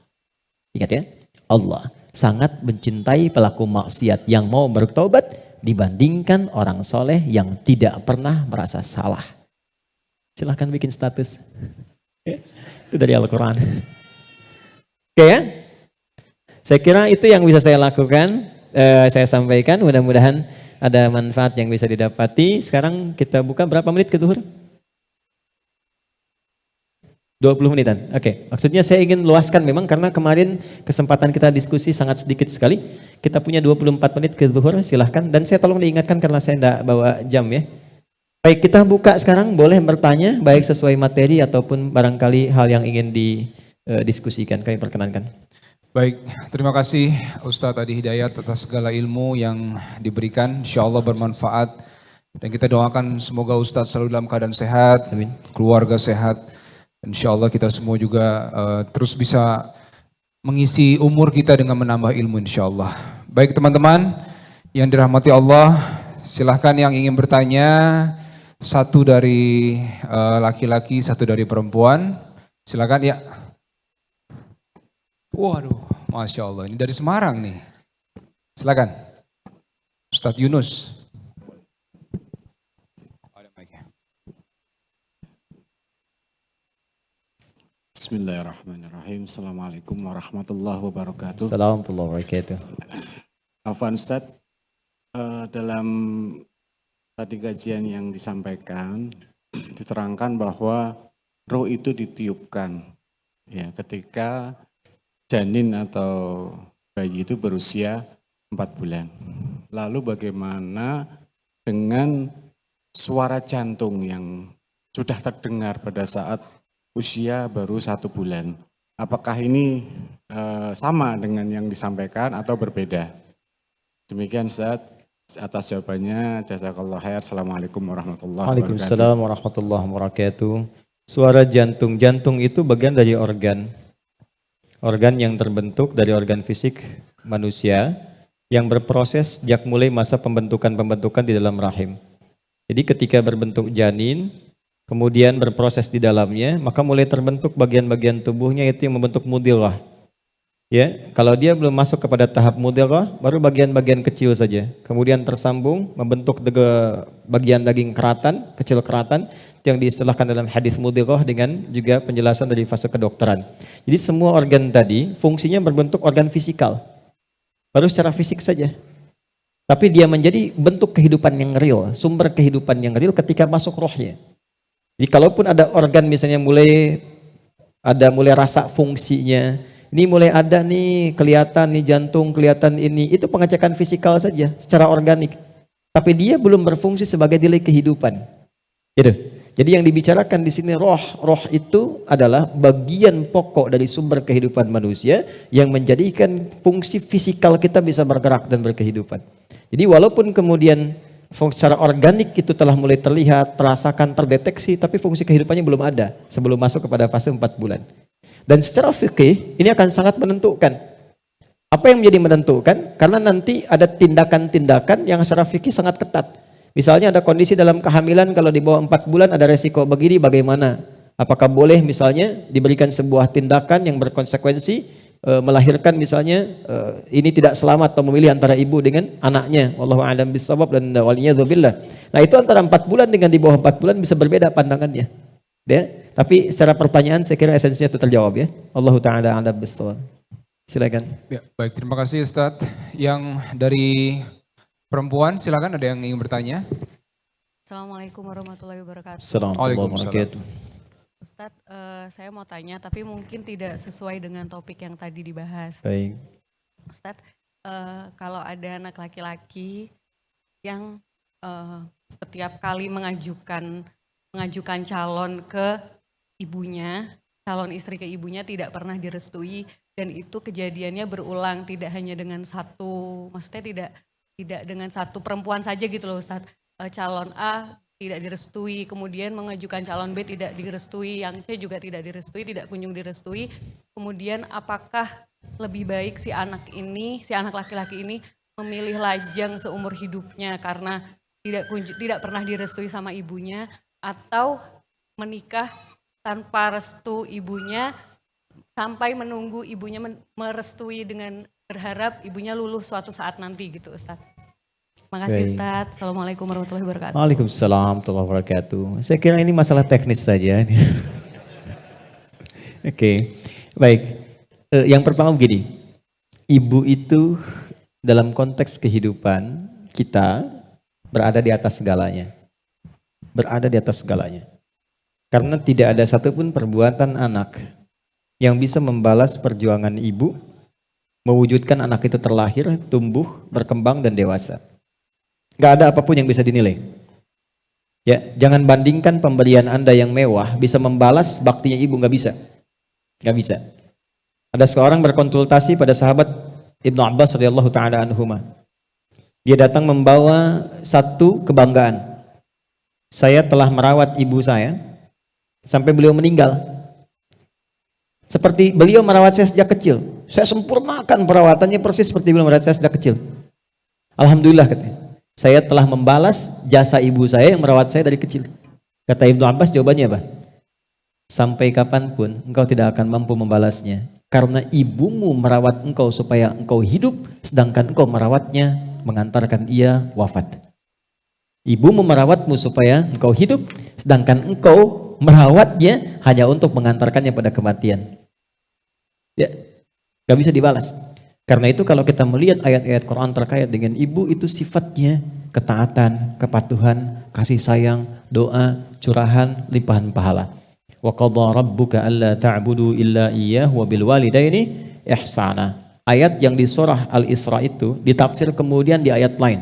Ingat ya, Allah sangat mencintai pelaku maksiat yang mau bertobat dibandingkan orang soleh yang tidak pernah merasa salah. Silahkan bikin status. Itu dari Al-Quran. Oke ya, saya kira itu yang bisa saya lakukan, saya sampaikan. Mudah-mudahan ada manfaat yang bisa didapati. Sekarang kita buka berapa menit ke zuhur? 20 menitan. Oke. Maksudnya saya ingin luaskan memang karena kemarin kesempatan kita diskusi sangat sedikit sekali. Kita punya 24 menit ke zuhur, silahkan. Dan saya tolong diingatkan karena saya tidak bawa jam ya. Baik, kita buka sekarang, boleh bertanya baik sesuai materi ataupun barangkali hal yang ingin didiskusikan. Kami perkenankan. Baik, terima kasih Ustadz Adi Hidayat atas segala ilmu yang diberikan. InsyaAllah bermanfaat. Dan kita doakan semoga Ustadz selalu dalam keadaan sehat, Amin. Keluarga sehat. Insya Allah kita semua juga terus bisa mengisi umur kita dengan menambah ilmu insya Allah. Baik teman-teman yang dirahmati Allah, silahkan yang ingin bertanya, satu dari laki-laki, satu dari perempuan, silahkan ya. Waduh, Masya Allah, ini dari Semarang nih. Silahkan, Ustadz Yunus. Bismillahirrahmanirrahim. Assalamualaikum warahmatullahi wabarakatuh. Assalamualaikum warahmatullahi wabarakatuh. Afwan Ustaz, dalam tadi kajian yang disampaikan, diterangkan bahwa roh itu ditiupkan ya ketika janin atau bayi itu berusia 4 bulan. Lalu bagaimana dengan suara jantung yang sudah terdengar pada saat usia baru 1 bulan. Apakah ini sama dengan yang disampaikan atau berbeda? Demikian Ustaz, atas jawabannya jazakallah khair. Assalamualaikum warahmatullahi wabarakatuh. Waalaikumsalam warahmatullahi wabarakatuh. Suara jantung, jantung itu bagian dari organ yang terbentuk dari organ fisik manusia yang berproses sejak mulai masa pembentukan di dalam rahim. Jadi ketika berbentuk janin, kemudian berproses di dalamnya, maka mulai terbentuk bagian-bagian tubuhnya itu yang membentuk mudghah. Ya, kalau dia belum masuk kepada tahap mudghah, baru bagian-bagian kecil saja. Kemudian tersambung membentuk bagian daging keratan, kecil keratan, yang diistilahkan dalam hadis mudghah dengan juga penjelasan dari fase kedokteran. Jadi semua organ tadi fungsinya berbentuk organ fisikal. Baru secara fisik saja. Tapi dia menjadi bentuk kehidupan yang real, sumber kehidupan yang real ketika masuk rohnya. Jadi kalaupun ada organ misalnya mulai rasa fungsinya, ini mulai ada nih kelihatan nih jantung, kelihatan ini, itu pengecekan fisikal saja secara organik. Tapi dia belum berfungsi sebagai nilai kehidupan. Gitu. Jadi yang dibicarakan di sini roh itu adalah bagian pokok dari sumber kehidupan manusia yang menjadikan fungsi fisikal kita bisa bergerak dan berkehidupan. Jadi walaupun kemudian secara organik itu telah mulai terlihat, terasakan, terdeteksi, tapi fungsi kehidupannya belum ada sebelum masuk kepada fase 4 bulan. Dan secara fikih ini akan sangat menentukan. Apa yang menjadi menentukan? Karena nanti ada tindakan-tindakan yang secara fikih sangat ketat. Misalnya ada kondisi dalam kehamilan kalau di bawah 4 bulan ada resiko begini, bagaimana? Apakah boleh misalnya diberikan sebuah tindakan yang berkonsekuensi melahirkan misalnya ini tidak selamat atau memilih antara ibu dengan anaknya, wallahu a'lam bissawab, dan waliyadzubillah. Nah itu antara 4 bulan dengan di bawah 4 bulan bisa berbeda pandangannya ya. Tapi secara pertanyaan saya kira esensinya itu terjawab ya. Allahu ta'ala a'lam bissawab. Silakan. Ya, baik, terima kasih Ustadz. Yang dari perempuan silakan, ada yang ingin bertanya. Assalamualaikum warahmatullahi wabarakatuh. Assalamualaikum warahmatullahi wabarakatuh. Ustadz, saya mau tanya tapi mungkin tidak sesuai dengan topik yang tadi dibahas. Baik. Ustadz, kalau ada anak laki-laki yang setiap kali mengajukan calon ke ibunya, calon istri ke ibunya tidak pernah direstui, dan itu kejadiannya berulang, tidak hanya dengan satu, maksudnya tidak dengan satu perempuan saja gitu loh Ustadz. Calon A tidak direstui, kemudian mengajukan calon B tidak direstui, yang C juga tidak direstui, tidak kunjung direstui. Kemudian apakah lebih baik si anak laki-laki ini memilih lajang seumur hidupnya karena tidak pernah direstui sama ibunya, atau menikah tanpa restu ibunya sampai menunggu ibunya merestui dengan berharap ibunya luluh suatu saat nanti gitu Ustadz. Makasih Ustadz. Assalamualaikum warahmatullahi wabarakatuh. Waalaikumsalam warahmatullahi wabarakatuh. Saya kira ini masalah teknis saja. Oke, baik. Yang pertama begini, ibu itu dalam konteks kehidupan kita berada di atas segalanya. Berada di atas segalanya. Karena tidak ada satupun perbuatan anak yang bisa membalas perjuangan ibu mewujudkan anak itu terlahir, tumbuh, berkembang, dan dewasa. Gak ada apapun yang bisa dinilai. Ya, jangan bandingkan pemberian Anda yang mewah bisa membalas baktinya ibu, nggak bisa. Nggak bisa. Ada seorang berkonsultasi pada sahabat Ibnu Abbas radhiyallahu taala anhuma. Dia datang membawa satu kebanggaan. Saya telah merawat ibu saya sampai beliau meninggal. Seperti beliau merawat saya sejak kecil. Saya sempurnakan perawatannya persis seperti beliau merawat saya sejak kecil. Alhamdulillah katanya. Saya telah membalas jasa ibu saya yang merawat saya dari kecil. Kata Ibnu Abbas, jawabannya apa? Sampai kapanpun engkau tidak akan mampu membalasnya. Karena ibumu merawat engkau supaya engkau hidup, sedangkan engkau merawatnya mengantarkan ia wafat. Ibumu merawatmu supaya engkau hidup, sedangkan engkau merawatnya hanya untuk mengantarkannya pada kematian. Ya, gak bisa dibalas. Karena itu kalau kita melihat ayat-ayat Quran terkait dengan ibu, itu sifatnya ketaatan, kepatuhan, kasih sayang, doa, curahan, limpahan pahala. Wa qadha rabbuka alla ta'budu illa iyyahu wa bil walidaini ihsana. Ayat yang di surah Al-Isra itu ditafsir kemudian di ayat lain.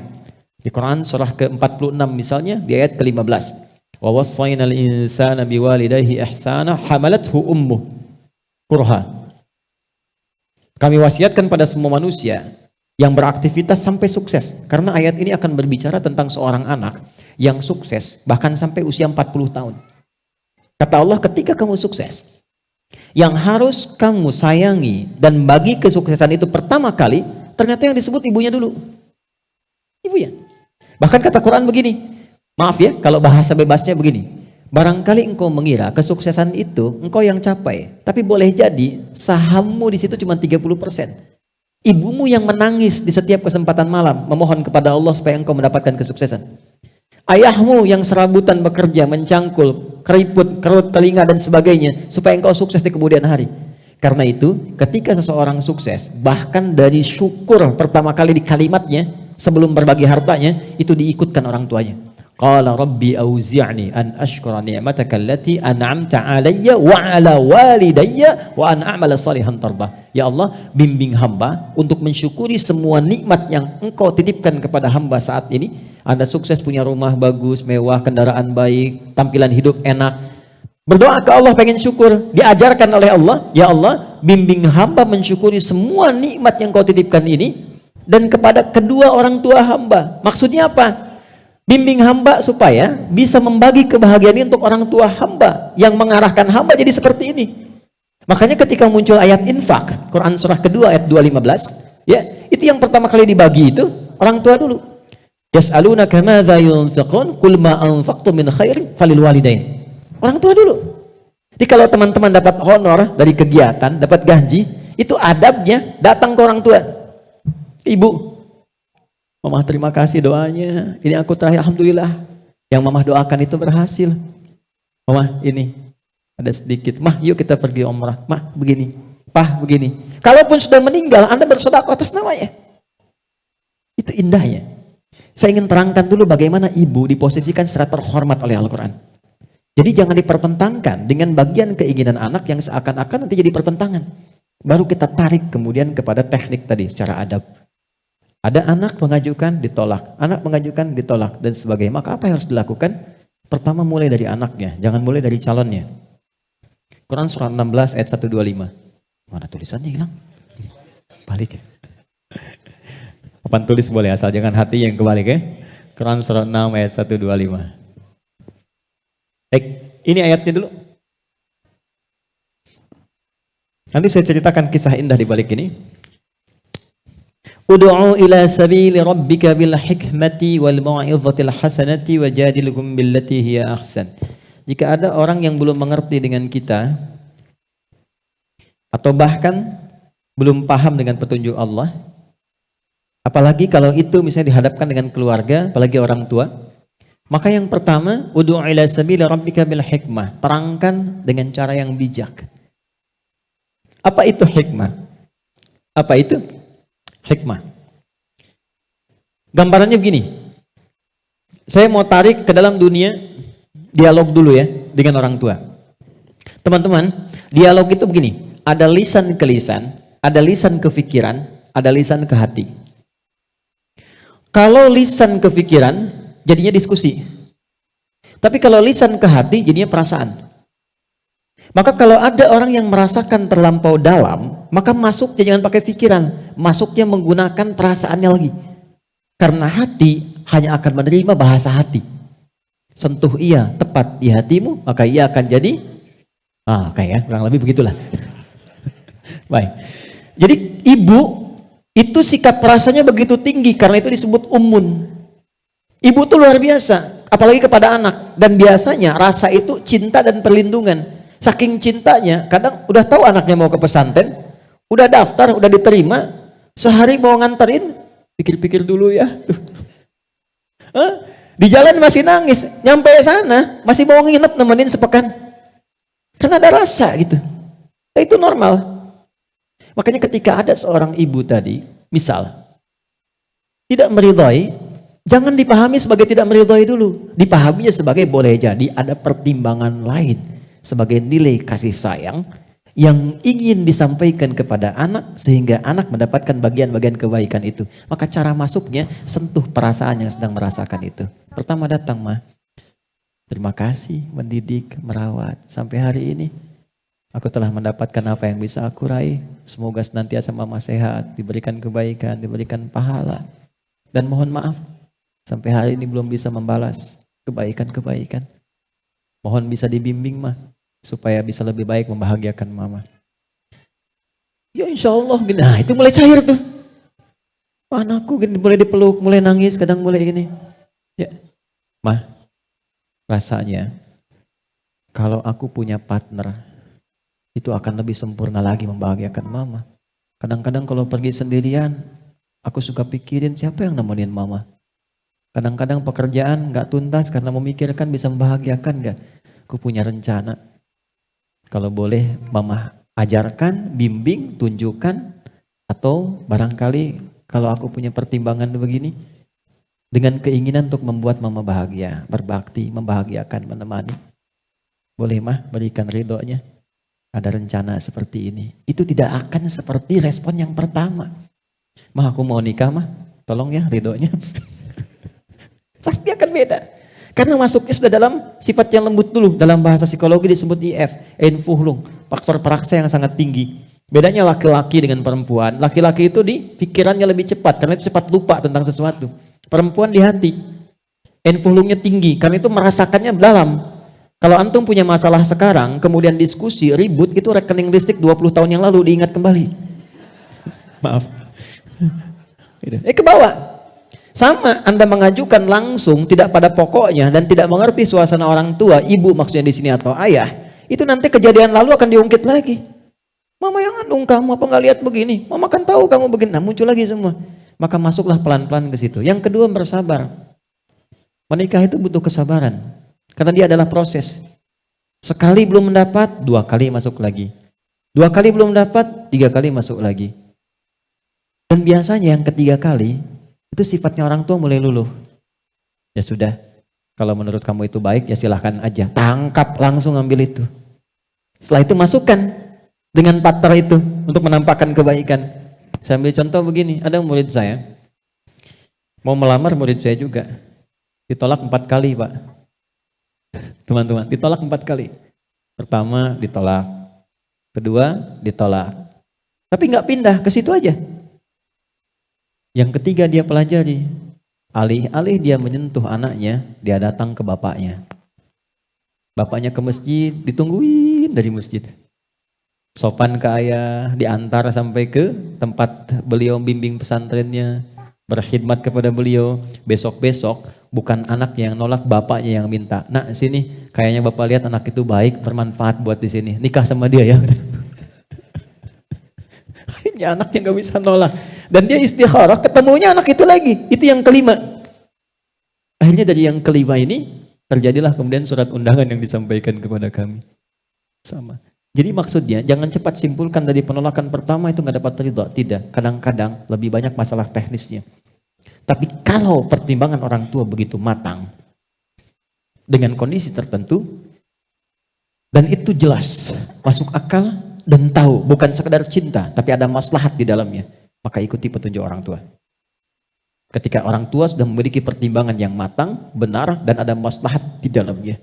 Di Quran surah ke-46 misalnya di ayat ke-15. Wa wassaynal insana biwalidayhi ihsana hamalathu ummuh kurha. Kami wasiatkan pada semua manusia yang beraktivitas sampai sukses. Karena ayat ini akan berbicara tentang seorang anak yang sukses bahkan sampai usia 40 tahun. Kata Allah, ketika kamu sukses, yang harus kamu sayangi dan bagi kesuksesan itu pertama kali, ternyata yang disebut ibunya dulu. Ibunya. Bahkan kata Quran begini, maaf ya kalau bahasa bebasnya begini, barangkali engkau mengira kesuksesan itu engkau yang capai, tapi boleh jadi sahammu di situ cuma 30%. Ibumu yang menangis di setiap kesempatan malam memohon kepada Allah supaya engkau mendapatkan kesuksesan. Ayahmu yang serabutan bekerja, mencangkul, keriput, kerut, telinga dan sebagainya supaya engkau sukses di kemudian hari. Karena itu ketika seseorang sukses, bahkan dari syukur pertama kali di kalimatnya sebelum berbagi hartanya itu diikutkan orang tuanya. Qala rabbi auzi'ni an ashkura ni'mataka allati an'amta 'alayya wa 'ala walidayya wa an a'mala salihan tardah. Ya Allah, bimbing hamba untuk mensyukuri semua nikmat yang Engkau titipkan kepada hamba saat ini. Anda sukses punya rumah bagus, mewah, kendaraan baik, tampilan hidup enak. Berdoa ke Allah pengen syukur, diajarkan oleh Allah, ya Allah, bimbing hamba mensyukuri semua nikmat yang Kau titipkan ini dan kepada kedua orang tua hamba. Maksudnya apa? Bimbing hamba supaya bisa membagi kebahagiaan ini untuk orang tua hamba, yang mengarahkan hamba jadi seperti ini. Makanya ketika muncul ayat infak, Quran surah kedua ayat 215, ya, itu yang pertama kali dibagi itu orang tua dulu. Yas'alunaka madza yunfiqun qul ma anfaqtum min khairin falil walidain. Orang tua dulu. Jadi kalau teman-teman dapat honor dari kegiatan, dapat gaji, itu adabnya datang ke orang tua. Ibu, Mama terima kasih doanya. Ini aku terakhir, alhamdulillah. Yang Mama doakan itu berhasil. Mama, ini ada sedikit. Mah, yuk kita pergi umrah. Mah, begini. Pah, begini. Kalaupun sudah meninggal, Anda bersedekah atas namanya. Itu indahnya. Saya ingin terangkan dulu bagaimana ibu diposisikan secara terhormat oleh Al-Quran. Jadi jangan dipertentangkan dengan bagian keinginan anak yang seakan-akan nanti jadi pertentangan. Baru kita tarik kemudian kepada teknik tadi secara adab. Ada anak mengajukan, ditolak. Anak mengajukan, ditolak. Dan sebagainya. Maka apa yang harus dilakukan? Pertama mulai dari anaknya. Jangan mulai dari calonnya. Quran surah 16 ayat 125. Mana tulisannya hilang? Balik ya. Papan tulis boleh, asal jangan hati yang kebalik ya. Quran surah 6 ayat 125. Baik, ini ayatnya dulu. Nanti saya ceritakan kisah indah di balik ini. Ud'u ila sabili rabbika bil hikmati wal mau'izatil hasanati wajadilhum billati hiya ahsan. Jika ada orang yang belum mengerti dengan kita atau bahkan belum paham dengan petunjuk Allah, apalagi kalau itu misalnya dihadapkan dengan keluarga, apalagi orang tua, maka yang pertama, ud'u ila sabili rabbika bil hikmah, terangkan dengan cara yang bijak. Apa itu hikmah? Apa itu hikmah? Gambarannya begini. Saya mau tarik ke dalam dunia dialog dulu ya dengan orang tua. Teman-teman, dialog itu begini, ada lisan ke lisan, ada lisan ke pikiran, ada lisan ke hati. Kalau lisan ke pikiran jadinya diskusi. Tapi kalau lisan ke hati jadinya perasaan. Maka kalau ada orang yang merasakan terlampau dalam, maka masuknya jangan pakai pikiran, masuknya menggunakan perasaannya lagi. Karena hati hanya akan menerima bahasa hati. Sentuh ia tepat di hatimu, maka ia akan jadi kayak kurang lebih begitulah. Baik. Jadi ibu itu sikap rasanya begitu tinggi karena itu disebut ummun. Ibu itu luar biasa, apalagi kepada anak. Dan biasanya rasa itu cinta dan perlindungan. Saking cintanya, kadang udah tahu anaknya mau ke pesantren, udah daftar, udah diterima, sehari mau nganterin, pikir-pikir dulu ya. Di jalan masih nangis, nyampe sana masih mau nginep nemenin sepekan. Karena ada rasa gitu. Nah, itu normal. Makanya ketika ada seorang ibu tadi, misal tidak meridhai, jangan dipahami sebagai tidak meridhai dulu. Dipahaminya sebagai boleh jadi ada pertimbangan lain. Sebagai nilai kasih sayang yang ingin disampaikan kepada anak sehingga anak mendapatkan bagian-bagian kebaikan itu. Maka cara masuknya sentuh perasaan yang sedang merasakan itu. Pertama datang, mah, terima kasih mendidik, merawat sampai hari ini. Aku telah mendapatkan apa yang bisa aku raih. Semoga senantiasa mama sehat, diberikan kebaikan, diberikan pahala. Dan mohon maaf sampai hari ini belum bisa membalas kebaikan-kebaikan. Mohon bisa dibimbing, mah, supaya bisa lebih baik membahagiakan mama. Ya insya Allah, gini. Nah itu mulai cair tuh. Anakku gini, mulai dipeluk, mulai nangis, kadang mulai gini. Ya, mah, rasanya kalau aku punya partner, itu akan lebih sempurna lagi membahagiakan mama. Kadang-kadang kalau pergi sendirian, aku suka pikirin siapa yang nemenin mama. Kadang-kadang pekerjaan gak tuntas karena memikirkan bisa membahagiakan gak. Aku punya rencana. Kalau boleh mama ajarkan, bimbing, tunjukkan. Atau barangkali kalau aku punya pertimbangan begini. Dengan keinginan untuk membuat mama bahagia. Berbakti, membahagiakan, menemani. Boleh mah berikan ridhonya. Ada rencana seperti ini. Itu tidak akan seperti respon yang pertama. Mah aku mau nikah mah. Tolong ya ridhonya. Pasti akan beda. Karena masuknya sudah dalam sifat yang lembut dulu. Dalam bahasa psikologi disebut IF, Einfühlung, faktor peraksa yang sangat tinggi. Bedanya laki-laki dengan perempuan, laki-laki itu di pikirannya lebih cepat, karena itu cepat lupa tentang sesuatu. Perempuan di hati, volume-nya tinggi, karena itu merasakannya dalam. Kalau antum punya masalah sekarang, kemudian diskusi, ribut, itu rekening listrik 20 tahun yang lalu diingat kembali. Maaf. Ke bawah. Sama, Anda mengajukan langsung, tidak pada pokoknya, dan tidak mengerti suasana orang tua, ibu maksudnya di sini atau ayah, itu nanti kejadian lalu akan diungkit lagi. Mama yang andung kamu, apa nggak lihat begini? Mama kan tahu kamu begini. Nah, muncul lagi semua. Maka masuklah pelan-pelan ke situ. Yang kedua, bersabar. Menikah itu butuh kesabaran. Karena dia adalah proses. Sekali belum mendapat, 2 kali masuk lagi. 2 kali belum dapat, 3 kali masuk lagi. Dan biasanya yang ketiga kali, itu sifatnya orang tua mulai luluh. Ya sudah, kalau menurut kamu itu baik, ya silahkan aja. Tangkap langsung ambil itu. Setelah itu masukkan dengan partner itu untuk menampakkan kebaikan. Saya ambil contoh begini, ada murid saya mau melamar, murid saya juga ditolak 4 kali, Pak. Teman-teman, ditolak 4 kali. Pertama ditolak, kedua ditolak, tapi nggak pindah ke situ aja. Yang ketiga dia pelajari, alih-alih dia menyentuh anaknya, dia datang ke bapaknya. Bapaknya ke masjid, ditungguin dari masjid. Sopan ke ayah, diantar sampai ke tempat beliau bimbing pesantrennya, berkhidmat kepada beliau. Besok-besok bukan anaknya yang nolak, bapaknya yang minta. Nak, sini, kayaknya bapak lihat anak itu baik, bermanfaat buat di sini. Nikah sama dia ya. Akhirnya anaknya nggak bisa nolak. Dan dia istikharah, ketemunya anak itu lagi. Itu yang kelima. Akhirnya dari yang kelima ini terjadilah kemudian surat undangan yang disampaikan kepada kami. Sama. Jadi maksudnya jangan cepat simpulkan dari penolakan pertama itu nggak dapat ridha. Tidak, kadang-kadang lebih banyak masalah teknisnya. Tapi kalau pertimbangan orang tua begitu matang dengan kondisi tertentu dan itu jelas masuk akal dan tahu bukan sekedar cinta tapi ada maslahat di dalamnya, maka ikuti petunjuk orang tua. Ketika orang tua sudah memiliki pertimbangan yang matang, benar dan ada maslahat di dalamnya.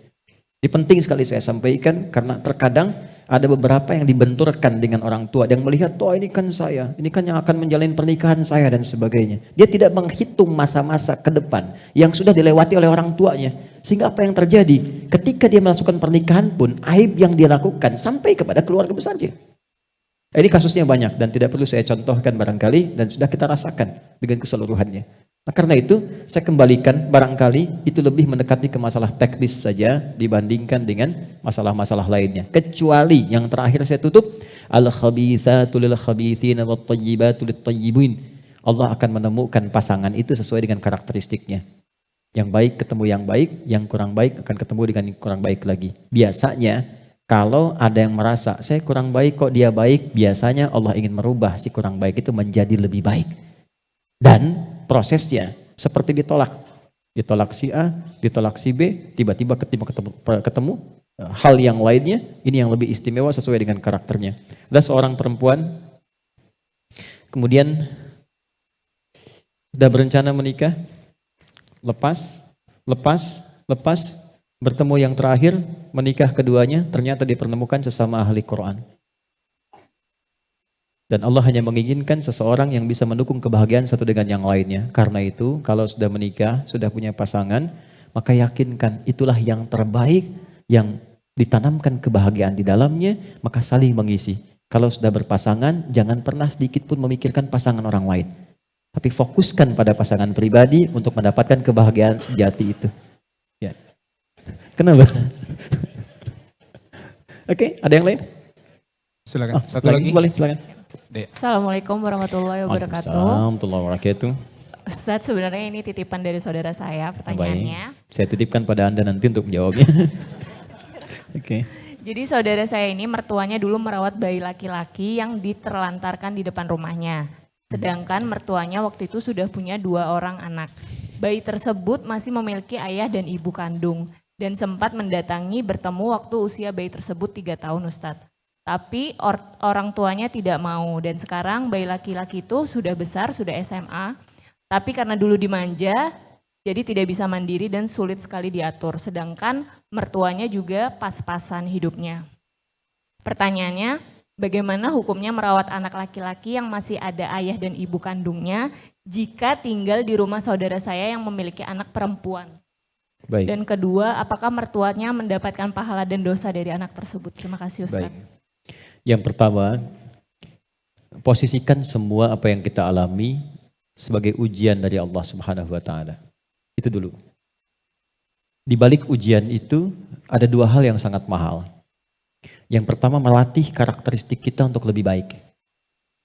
Ini penting sekali saya sampaikan karena terkadang ada beberapa yang dibenturkan dengan orang tua yang melihat, oh ini kan saya, ini kan yang akan menjalin pernikahan saya dan sebagainya. Dia tidak menghitung masa-masa ke depan yang sudah dilewati oleh orang tuanya. Sehingga apa yang terjadi? Ketika dia melakukan pernikahan pun, aib yang dia lakukan sampai kepada keluarga besarnya. Ini kasusnya banyak dan tidak perlu saya contohkan barangkali dan sudah kita rasakan dengan keseluruhannya. Nah, karena itu saya kembalikan barangkali itu lebih mendekati ke masalah teknis saja dibandingkan dengan masalah-masalah lainnya. Kecuali yang terakhir saya tutup, al-khabithatu lil-khabithina wat-thayyibatu lit-thayyibin. Allah akan menemukan pasangan itu sesuai dengan karakteristiknya. Yang baik ketemu yang baik, yang kurang baik akan ketemu dengan yang kurang baik lagi. Biasanya kalau ada yang merasa saya kurang baik kok dia baik, biasanya Allah ingin merubah si kurang baik itu menjadi lebih baik. Dan prosesnya seperti ditolak si A, ditolak si B, tiba-tiba ketemu hal yang lainnya, ini yang lebih istimewa sesuai dengan karakternya. Ada seorang perempuan kemudian sudah berencana menikah, lepas, bertemu yang terakhir, menikah keduanya, ternyata dipertemukan sesama ahli Quran. Dan Allah hanya menginginkan seseorang yang bisa mendukung kebahagiaan satu dengan yang lainnya. Karena itu, kalau sudah menikah, sudah punya pasangan, maka yakinkan itulah yang terbaik, yang ditanamkan kebahagiaan di dalamnya, maka saling mengisi. Kalau sudah berpasangan, jangan pernah sedikit pun memikirkan pasangan orang lain. Tapi fokuskan pada pasangan pribadi untuk mendapatkan kebahagiaan sejati itu. Ya. Kenapa? Oke, ada yang lain? Silakan. Satu lagi. Boleh, silakan. Assalamualaikum warahmatullahi wabarakatuh. Warahmatullahi wabarakatuh. Ustadz, sebenarnya ini titipan dari saudara saya pertanyaannya. Baik. Saya titipkan pada Anda nanti untuk menjawabnya. Oke. Jadi saudara saya ini mertuanya dulu merawat bayi laki-laki yang diterlantarkan di depan rumahnya. Sedangkan mertuanya waktu itu sudah punya 2 orang anak. Bayi tersebut masih memiliki ayah dan ibu kandung dan sempat mendatangi bertemu waktu usia bayi tersebut 3 tahun Ustadz. Tapi orang tuanya tidak mau dan sekarang bayi laki-laki itu sudah besar, sudah SMA. Tapi karena dulu dimanja, jadi tidak bisa mandiri dan sulit sekali diatur. Sedangkan mertuanya juga pas-pasan hidupnya. Pertanyaannya, Bagaimana hukumnya merawat anak laki-laki yang masih ada ayah dan ibu kandungnya jika tinggal di rumah saudara saya yang memiliki anak perempuan? Baik. Dan kedua, apakah mertuanya mendapatkan pahala dan dosa dari anak tersebut? Terima kasih Ustaz. Baik. Yang pertama, posisikan semua apa yang kita alami sebagai ujian dari Allah Subhanahu wa taala. Itu dulu. Di balik ujian itu ada dua hal yang sangat mahal. Yang pertama, melatih karakteristik kita untuk lebih baik.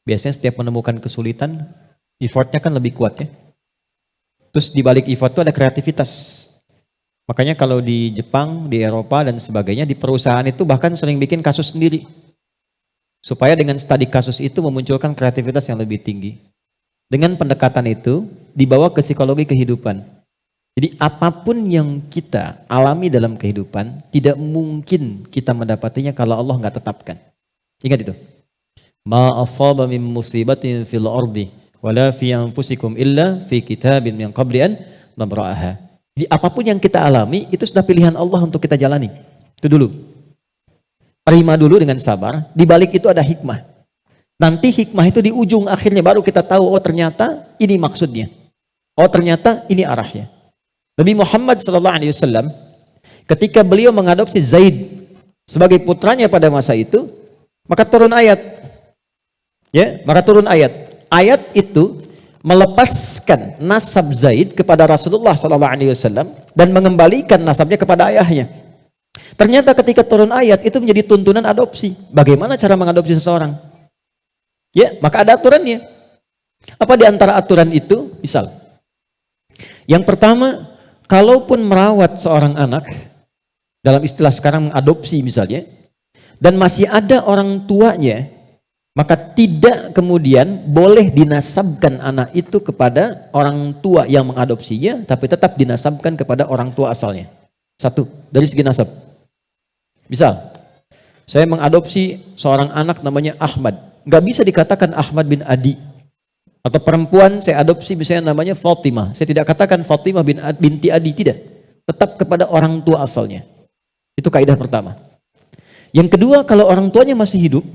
Biasanya setiap menemukan kesulitan, effortnya kan lebih kuat ya. Terus di balik effort itu ada kreativitas. Makanya kalau di Jepang, di Eropa dan sebagainya, di perusahaan itu bahkan sering bikin kasus sendiri. Supaya dengan studi kasus itu memunculkan kreativitas yang lebih tinggi. Dengan pendekatan itu, dibawa ke psikologi kehidupan. Jadi apapun yang kita alami dalam kehidupan, tidak mungkin kita mendapatinya kalau Allah nggak tetapkan. Ingat itu. Ma asaba min musibatin fil ardi wala fi anfusikum illa fi kitabin min qabli an nabra'aha. Jadi apapun yang kita alami itu sudah pilihan Allah untuk kita jalani. Itu dulu. Terima dulu dengan sabar, di balik itu ada hikmah. Nanti hikmah itu di ujung akhirnya baru kita tahu, oh ternyata ini maksudnya. Oh ternyata ini arahnya. Nabi Muhammad SAW ketika beliau mengadopsi Zaid sebagai putranya pada masa itu, maka turun ayat. Ya, maka turun ayat. Ayat itu melepaskan nasab Zaid kepada Rasulullah SAW dan mengembalikan nasabnya kepada ayahnya. Ternyata ketika turun ayat itu menjadi tuntunan adopsi. Bagaimana cara mengadopsi seseorang? Ya, maka ada aturannya. Apa di antara aturan itu? Misal, yang pertama, kalaupun merawat seorang anak, dalam istilah sekarang mengadopsi misalnya, dan masih ada orang tuanya, maka tidak kemudian boleh dinasabkan anak itu kepada orang tua yang mengadopsinya, tapi tetap dinasabkan kepada orang tua asalnya. Satu, dari segi nasab. Misal, saya mengadopsi seorang anak namanya Ahmad. Nggak bisa dikatakan Ahmad bin Adi. Atau perempuan saya adopsi misalnya namanya Fatimah. Saya tidak katakan Fatimah binti Adi, tidak. Tetap kepada orang tua asalnya. Itu kaidah pertama. Yang kedua, kalau orang tuanya masih hidup,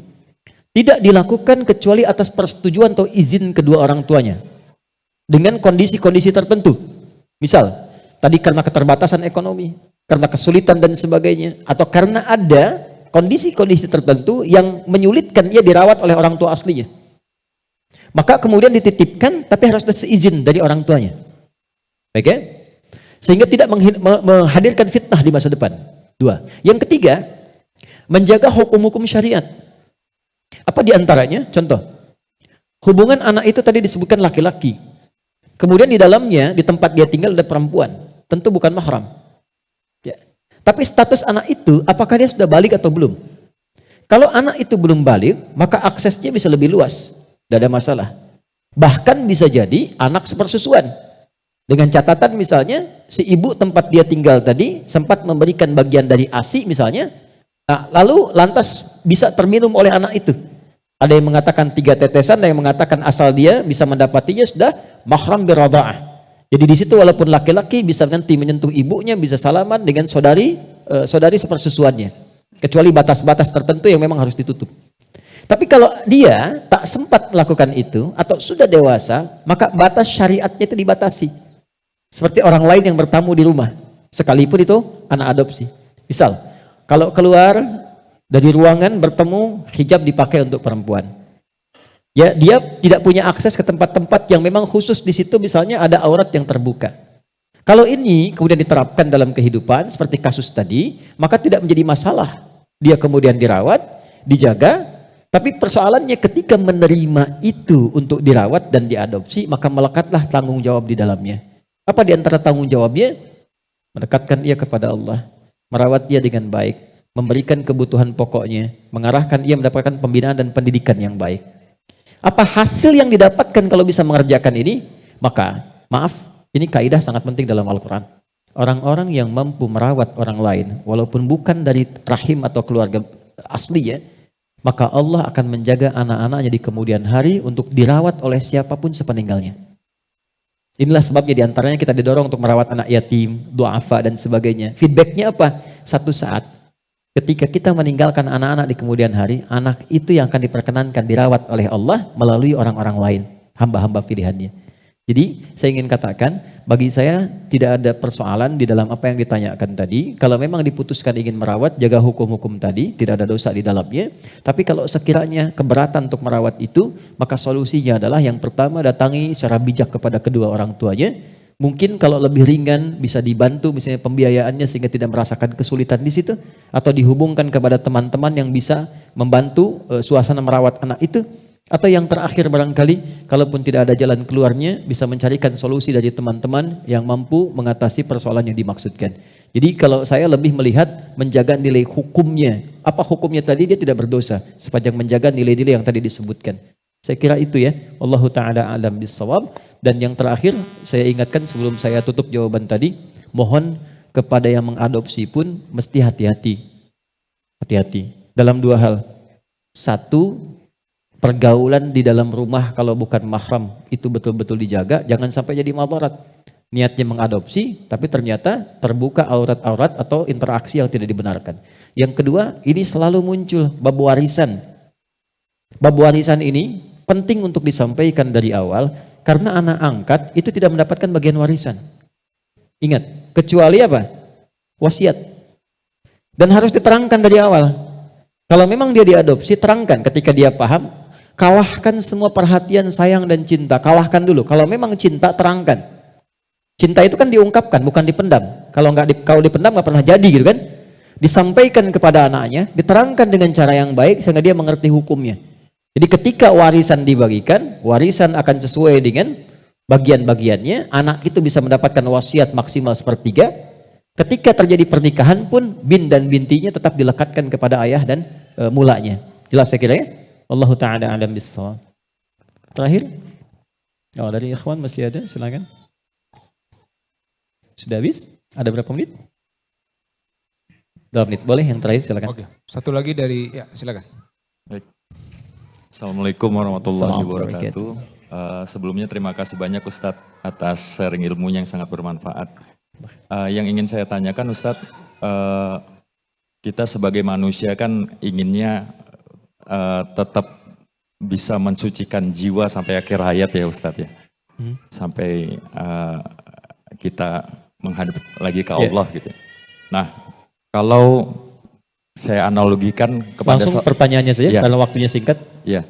tidak dilakukan kecuali atas persetujuan atau izin kedua orang tuanya. Dengan kondisi-kondisi tertentu. Misal, tadi karena keterbatasan ekonomi, karena kesulitan dan sebagainya, atau karena ada kondisi-kondisi tertentu yang menyulitkan ia dirawat oleh orang tua aslinya. Maka kemudian dititipkan, tapi harus ada seizin dari orang tuanya. Baik ya? Sehingga tidak menghadirkan fitnah di masa depan. Dua. Yang ketiga, menjaga hukum-hukum syariat. Apa di antaranya? Contoh, hubungan anak itu tadi disebutkan laki-laki. Kemudian di dalamnya, di tempat dia tinggal ada perempuan. Tentu bukan mahram. Ya. Tapi status anak itu, apakah dia sudah balik atau belum? Kalau anak itu belum balik, maka aksesnya bisa lebih luas. Tidak ada masalah. Bahkan bisa jadi anak sepersusuan. Dengan catatan misalnya, si ibu tempat dia tinggal tadi sempat memberikan bagian dari ASI misalnya, nah, lalu lantas bisa terminum oleh anak itu. Ada yang mengatakan 3 tetesan, ada yang mengatakan asal dia bisa mendapatinya sudah mahram biradha'ah. Jadi di situ walaupun laki-laki bisa nanti menyentuh ibunya, bisa salaman dengan saudari sepersusuannya. Kecuali batas-batas tertentu yang memang harus ditutup. Tapi kalau dia tak sempat melakukan itu atau sudah dewasa, maka batas syariatnya itu dibatasi. Seperti orang lain yang bertamu di rumah, sekalipun itu anak adopsi. Misal, kalau keluar dari ruangan bertemu, hijab dipakai untuk perempuan. Ya, dia tidak punya akses ke tempat-tempat yang memang khusus di situ, misalnya ada aurat yang terbuka. Kalau ini kemudian diterapkan dalam kehidupan seperti kasus tadi, maka tidak menjadi masalah. Dia kemudian dirawat, dijaga. Tapi persoalannya ketika menerima itu untuk dirawat dan diadopsi, maka melekatlah tanggung jawab di dalamnya. Apa di antara tanggung jawabnya? Mendekatkan ia kepada Allah, merawat ia dengan baik, memberikan kebutuhan pokoknya, mengarahkan ia mendapatkan pembinaan dan pendidikan yang baik. Apa hasil yang didapatkan kalau bisa mengerjakan ini? Maka, maaf, ini kaidah sangat penting dalam Al-Quran. Orang-orang yang mampu merawat orang lain, walaupun bukan dari rahim atau keluarga asli ya, maka Allah akan menjaga anak-anaknya di kemudian hari untuk dirawat oleh siapapun sepeninggalnya. Inilah sebabnya diantaranya kita didorong untuk merawat anak yatim, du'afa dan sebagainya. Feedbacknya apa? Satu saat ketika kita meninggalkan anak-anak di kemudian hari, anak itu yang akan diperkenankan dirawat oleh Allah melalui orang-orang lain, hamba-hamba pilihannya. Jadi saya ingin katakan, bagi saya tidak ada persoalan di dalam apa yang ditanyakan tadi. Kalau memang diputuskan ingin merawat, jaga hukum-hukum tadi, tidak ada dosa di dalamnya. Tapi kalau sekiranya keberatan untuk merawat itu, maka solusinya adalah yang pertama, datangi secara bijak kepada kedua orang tuanya. Mungkin kalau lebih ringan bisa dibantu misalnya pembiayaannya sehingga tidak merasakan kesulitan di situ, atau dihubungkan kepada teman-teman yang bisa membantu suasana merawat anak itu. Atau yang terakhir barangkali, kalaupun tidak ada jalan keluarnya, bisa mencarikan solusi dari teman-teman yang mampu mengatasi persoalan yang dimaksudkan. Jadi kalau saya lebih melihat menjaga nilai hukumnya. Apa hukumnya tadi? Dia tidak berdosa sepanjang menjaga nilai-nilai yang tadi disebutkan. Saya kira itu ya. Allahu ta'ala alam bisawab. Dan yang terakhir saya ingatkan sebelum saya tutup jawaban tadi, mohon kepada yang mengadopsi pun mesti hati-hati. Hati-hati dalam dua hal. Satu, pergaulan di dalam rumah kalau bukan mahram itu betul-betul dijaga, jangan sampai jadi madarat. Niatnya mengadopsi tapi ternyata terbuka aurat-aurat atau interaksi yang tidak dibenarkan. Yang kedua, ini selalu muncul bab warisan. Bab warisan ini penting untuk disampaikan dari awal karena anak angkat itu tidak mendapatkan bagian warisan. Ingat, kecuali apa? Wasiat. Dan harus diterangkan dari awal. Kalau memang dia diadopsi, terangkan ketika dia paham. Kalahkan semua perhatian, sayang dan cinta. Kalahkan dulu. Kalau memang cinta, terangkan. Cinta itu kan diungkapkan, bukan dipendam. Kalau dipendam nggak pernah jadi gitu kan. Disampaikan kepada anaknya, diterangkan dengan cara yang baik sehingga dia mengerti hukumnya. Jadi ketika warisan dibagikan, warisan akan sesuai dengan bagian-bagiannya. Anak itu bisa mendapatkan wasiat maksimal 1/3. Ketika terjadi pernikahan pun, bin dan bintinya tetap dilekatkan kepada ayah dan mulanya. Jelas saya kira ya? Allah ta'ala alam bissawab. Terakhir, dari ikhwan masih ada, silakan. Sudah habis? Ada berapa menit? 2 menit, boleh yang terakhir silakan. Oke, satu lagi dari, ya silakan. Baik. Assalamualaikum warahmatullahi wabarakatuh. Sebelumnya terima kasih banyak Ustadz atas sharing ilmunya yang sangat bermanfaat. Yang ingin saya tanyakan Ustadz, kita sebagai manusia kan inginnya tetap bisa mensucikan jiwa sampai akhir hayat ya Ustadz ya. Sampai kita menghadap lagi ke Allah gitu. Nah, kalau saya analogikan kepada langsung pertanyaannya saja ya, dalam waktunya singkat. Ya,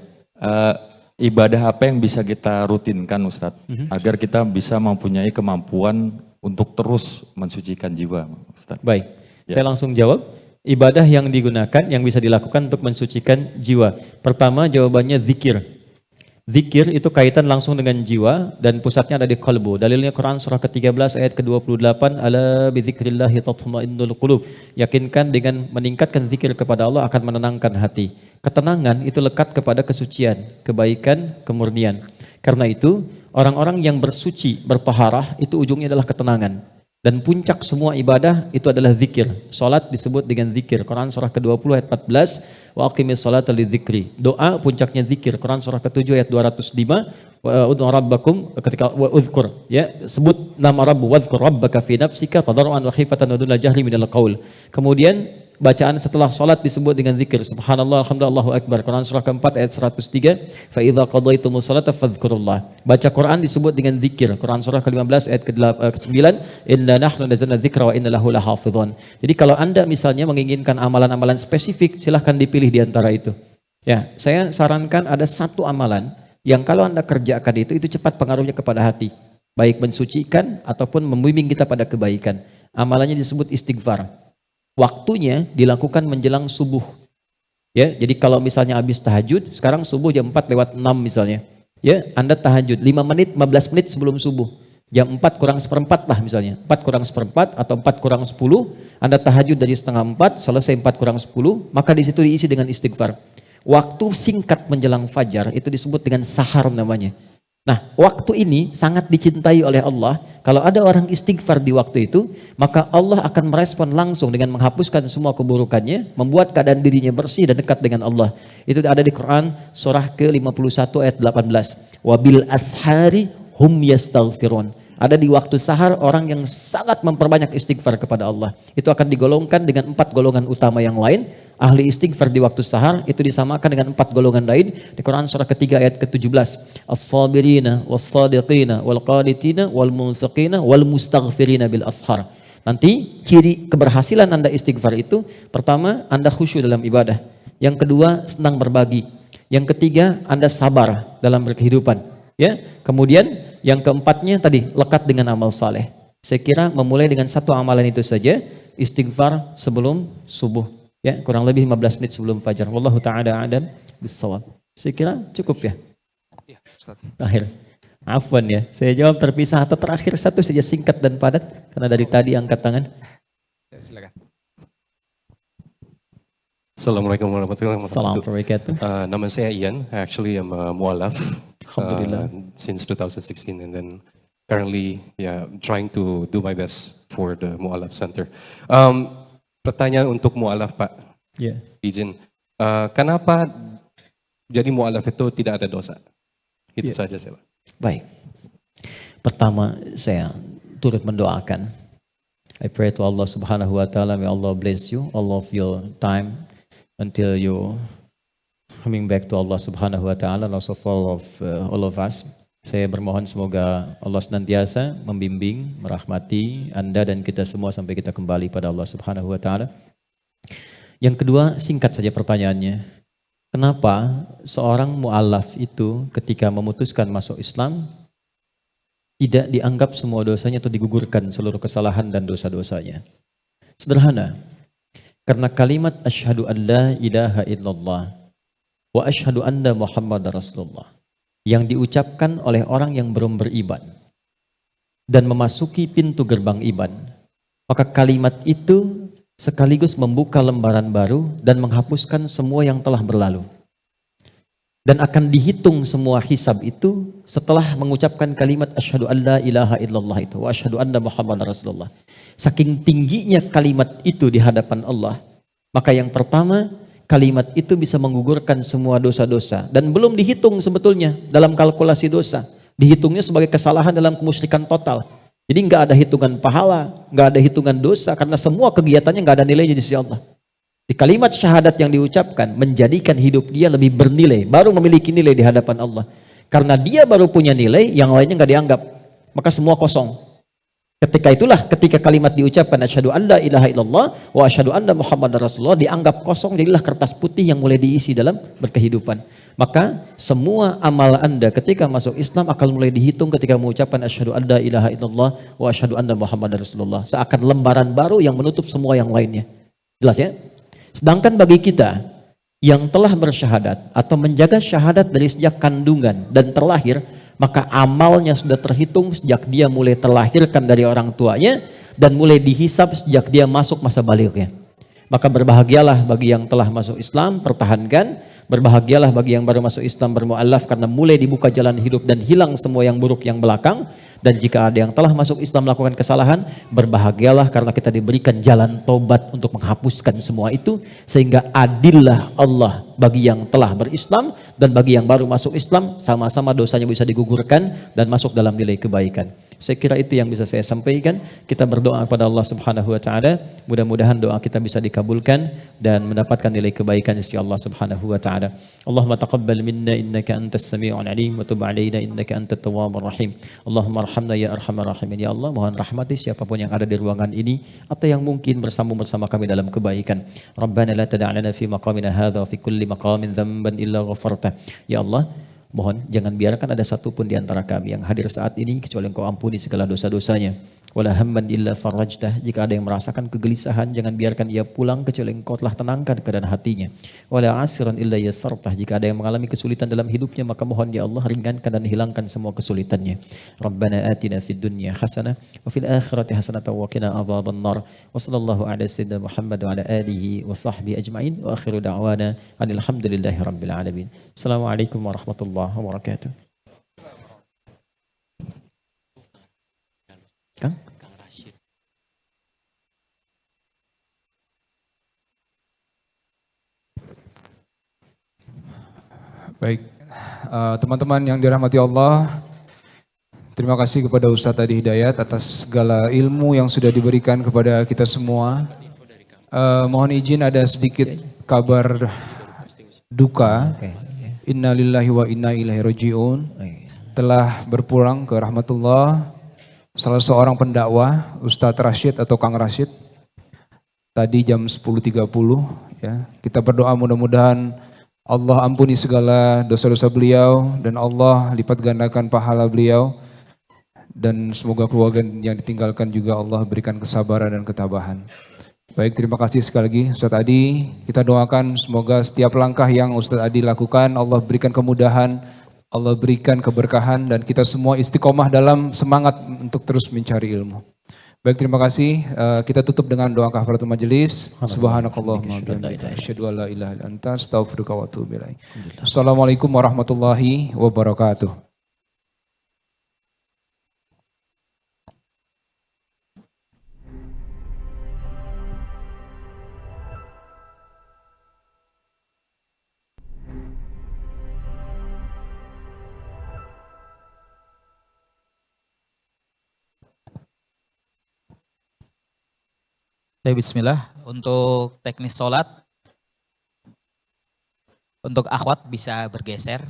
ibadah apa yang bisa kita rutinkan Ustadz agar kita bisa mempunyai kemampuan untuk terus mensucikan jiwa Ustadz? Baik, Ya. saya langsung jawab. Ibadah yang digunakan, yang bisa dilakukan untuk mensucikan jiwa. Pertama jawabannya zikir. Zikir itu kaitan langsung dengan jiwa dan pusatnya ada di qalbu. Dalilnya Quran surah ke-13 ayat ke-28, ala bizikrillahi tatma'innul qulub. Yakinkan dengan meningkatkan zikir kepada Allah akan menenangkan hati. Ketenangan itu lekat kepada kesucian, kebaikan, kemurnian. Karena itu orang-orang yang bersuci, bertaharah itu ujungnya adalah ketenangan. Dan puncak semua ibadah itu adalah zikir. Salat disebut dengan zikir. Quran surah ke-20 ayat 14, wa aqimis salata lidzikri. Doa puncaknya zikir. Quran surah ke-7 ayat 205, wa ud'u rabbakum ketika wa udhkur, ya, sebut nama Rabb, wadhkur rabbaka fi nafsika tadarruan wa khifatan wa dunal jahri minal qaul. Kemudian bacaan setelah salat disebut dengan zikir. Subhanallah, alhamdulillah, Allahu akbar. Quran surah ke-4 ayat 103, fa idza qadaitumus salata fadhkurullah. Baca Quran disebut dengan zikir. Quran surah ke-15 ayat ke-9, inna nahnu nazzalna dzikra wa inna lahu lahafidhun. Jadi kalau Anda misalnya menginginkan amalan-amalan spesifik, silahkan dipilih di antara itu. Ya, saya sarankan ada satu amalan yang kalau Anda kerjakan itu cepat pengaruhnya kepada hati. Baik mensucikan ataupun membimbing kita pada kebaikan. Amalannya disebut istighfar. Waktunya dilakukan menjelang subuh. Ya, jadi kalau misalnya habis tahajud, sekarang subuh jam 4:06 misalnya. Ya, Anda tahajud 5 menit, 15 menit sebelum subuh. Jam 4 kurang seperempat lah misalnya. 4 kurang seperempat atau 4 kurang 10, Anda tahajud dari setengah 4, selesai 4 kurang 10, maka di situ diisi dengan istighfar. Waktu singkat menjelang fajar itu disebut dengan sahar namanya. Nah, waktu ini sangat dicintai oleh Allah. Kalau ada orang istighfar di waktu itu, maka Allah akan merespon langsung dengan menghapuskan semua keburukannya, membuat keadaan dirinya bersih dan dekat dengan Allah. Itu ada di Quran surah ke-51 ayat 18. Wabil ashari hum yastaghfirun. Ada di waktu sahar orang yang sangat memperbanyak istighfar kepada Allah. Itu akan digolongkan dengan 4 golongan utama yang lain. Ahli istighfar di waktu sahar itu disamakan dengan 4 golongan lain di Quran surah ketiga ayat ke-17. As-sabirina was-sadiqina wal-qanitina wal-munfiqina wal-mustaghfirina bil ashar. Nanti ciri keberhasilan Anda istighfar itu, pertama Anda khusyuk dalam ibadah. Yang kedua senang berbagi. Yang ketiga Anda sabar dalam berkehidupan. Ya, kemudian yang keempatnya tadi lekat dengan amal saleh. Saya kira memulai dengan satu amalan itu saja, istighfar sebelum subuh. Ya, kurang lebih 15 menit sebelum fajar. Wallahu taala a'lam bissawab. Saya kira cukup ya. Ya, Ustaz. Akhir. Afwan ya, saya jawab terpisah atau terakhir satu saja singkat dan padat karena dari tadi angkat tangan. Ya, silakan. Assalamualaikum warahmatullahi wabarakatuh. Assalamualaikum. Nama saya Ian. Actually, I'm a mualaf Alhamdulillah. since 2016, and then currently, trying to do my best for the mualaf center. Pertanyaan untuk mualaf, Pak. Ya. Izin. Kenapa jadi mualaf itu tidak ada dosa? Itu saja saya, Pak. Baik. Pertama saya turut mendoakan. I pray to Allah Subhanahu wa taala, may Allah bless you all of your time until you coming back to Allah Subhanahu wa taala, and also for all of us. Saya bermohon semoga Allah senantiasa membimbing, merahmati Anda dan kita semua sampai kita kembali pada Allah Subhanahu wa taala. Yang kedua, singkat saja pertanyaannya. Kenapa seorang mu'alaf itu ketika memutuskan masuk Islam tidak dianggap semua dosanya atau digugurkan seluruh kesalahan dan dosa-dosanya? Sederhana. Karena kalimat asyhadu an la ilaha illallah wa asyhadu anna Muhammad Rasulullah yang diucapkan oleh orang yang belum beriman dan memasuki pintu gerbang iman, maka kalimat itu sekaligus membuka lembaran baru dan menghapuskan semua yang telah berlalu. Dan akan dihitung semua hisab itu setelah mengucapkan kalimat asyhadu an la ilaha illallah itu wa asyhadu anna Muhammad Rasulullah. Saking tingginya kalimat itu di hadapan Allah, maka yang pertama kalimat itu bisa menggugurkan semua dosa-dosa dan belum dihitung sebetulnya dalam kalkulasi dosa. Dihitungnya sebagai kesalahan dalam kemusyrikan total. Jadi nggak ada hitungan pahala, nggak ada hitungan dosa karena semua kegiatannya nggak ada nilainya di sisi Allah. Di kalimat syahadat yang diucapkan menjadikan hidup dia lebih bernilai, baru memiliki nilai di hadapan Allah. Karena dia baru punya nilai, yang lainnya nggak dianggap, maka semua kosong. Ketika kalimat diucapkan asyhadu an la ilaha illallah wa asyhadu anna Muhammadar Rasulullah dianggap kosong, jadilah kertas putih yang mulai diisi dalam berkehidupan. Maka semua amal Anda ketika masuk Islam akan mulai dihitung ketika mengucapkan asyhadu an la ilaha illallah wa asyhadu anna Muhammadar Rasulullah. Seakan lembaran baru yang menutup semua yang lainnya. Jelas ya? Sedangkan bagi kita yang telah bersyahadat atau menjaga syahadat dari sejak kandungan dan terlahir, maka amalnya sudah terhitung sejak dia mulai terlahirkan dari orang tuanya dan mulai dihisab sejak dia masuk masa balignya. Maka berbahagialah bagi yang telah masuk Islam, pertahankan. Berbahagialah bagi yang baru masuk Islam bermu'alaf karena mulai dibuka jalan hidup dan hilang semua yang buruk yang belakang. Dan jika ada yang telah masuk Islam melakukan kesalahan, berbahagialah karena kita diberikan jalan tobat untuk menghapuskan semua itu. Sehingga adillah Allah bagi yang telah berislam dan bagi yang baru masuk Islam, sama-sama dosanya bisa digugurkan dan masuk dalam nilai kebaikan. Saya kira itu yang bisa saya sampaikan. Kita berdoa kepada Allah Subhanahu wa taala, mudah-mudahan doa kita bisa dikabulkan dan mendapatkan nilai kebaikan sisi Allah Subhanahu wa taala. Allahumma taqabbal minna innaka antas sami'ul alim wa tub 'alaina innaka antat tawwabur rahim. Allahumma arhamna ya arhamar rahimin. Ya Allah, mohon rahmati siapapun yang ada di ruangan ini atau yang mungkin bersambung bersama kami dalam kebaikan. Rabbana la tada' lana fi maqamina hadza wa fi kulli maqamin dhanban illa ghafarta. Ya Allah, mohon jangan biarkan ada satupun di antara kami yang hadir saat ini kecuali Engkau ampuni segala dosa-dosanya. Wala hamman illa farajtah. Jika ada yang merasakan kegelisahan, jangan biarkan ia pulang kecuali Engkau telah tenangkan keadaan hatinya. Wala asiran illa yassartah. Jika ada yang mengalami kesulitan dalam hidupnya, maka mohon ya Allah ringankan dan hilangkan semua kesulitannya. Rabbana atina fid dunya hasanah wa fil akhirati hasanah wa qina adzaban nar. Wa sallallahu ala sayyidina Muhammad wa ala alihi wa sahbihi ajma'in. Wa akhiru da'wana alhamdulillahi rabbil alamin. Assalamualaikum warahmatullahi wabarakatuh. Kang? Baik, teman-teman yang dirahmati Allah, Terima kasih kepada Ustadz Adi Hidayat atas segala ilmu yang sudah diberikan kepada kita semua. Mohon izin ada sedikit kabar duka. Inna lillahi wa inna ilaihi raji'un. Telah berpulang ke rahmatullah salah seorang pendakwah, Ustadz Rashid atau Kang Rashid. Tadi jam 10.30 ya. Kita berdoa mudah-mudahan Allah ampuni segala dosa-dosa beliau dan Allah lipat gandakan pahala beliau. Dan semoga keluarga yang ditinggalkan juga Allah berikan kesabaran dan ketabahan. Baik, terima kasih sekali lagi Ustadz Adi. Kita doakan semoga setiap langkah yang Ustadz Adi lakukan Allah berikan kemudahan, Allah berikan keberkahan dan kita semua istiqomah dalam semangat untuk terus mencari ilmu. Baik, terima kasih. Kita tutup dengan doa kafaratul majelis. Subhanakallahumma bihamdika asyhadu an la ilaha illa anta astaghfiruka wa atubu ilaik. Assalamualaikum warahmatullahi wabarakatuh. Bismillah, untuk teknis sholat, untuk akhwat bisa bergeser.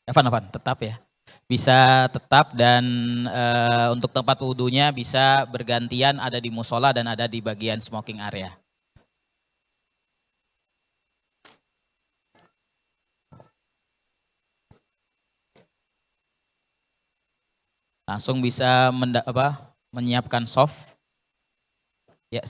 Afan, tetap ya. Bisa tetap dan untuk tempat wudhunya bisa bergantian ada di musola dan ada di bagian smoking area. Langsung bisa menyiapkan soft.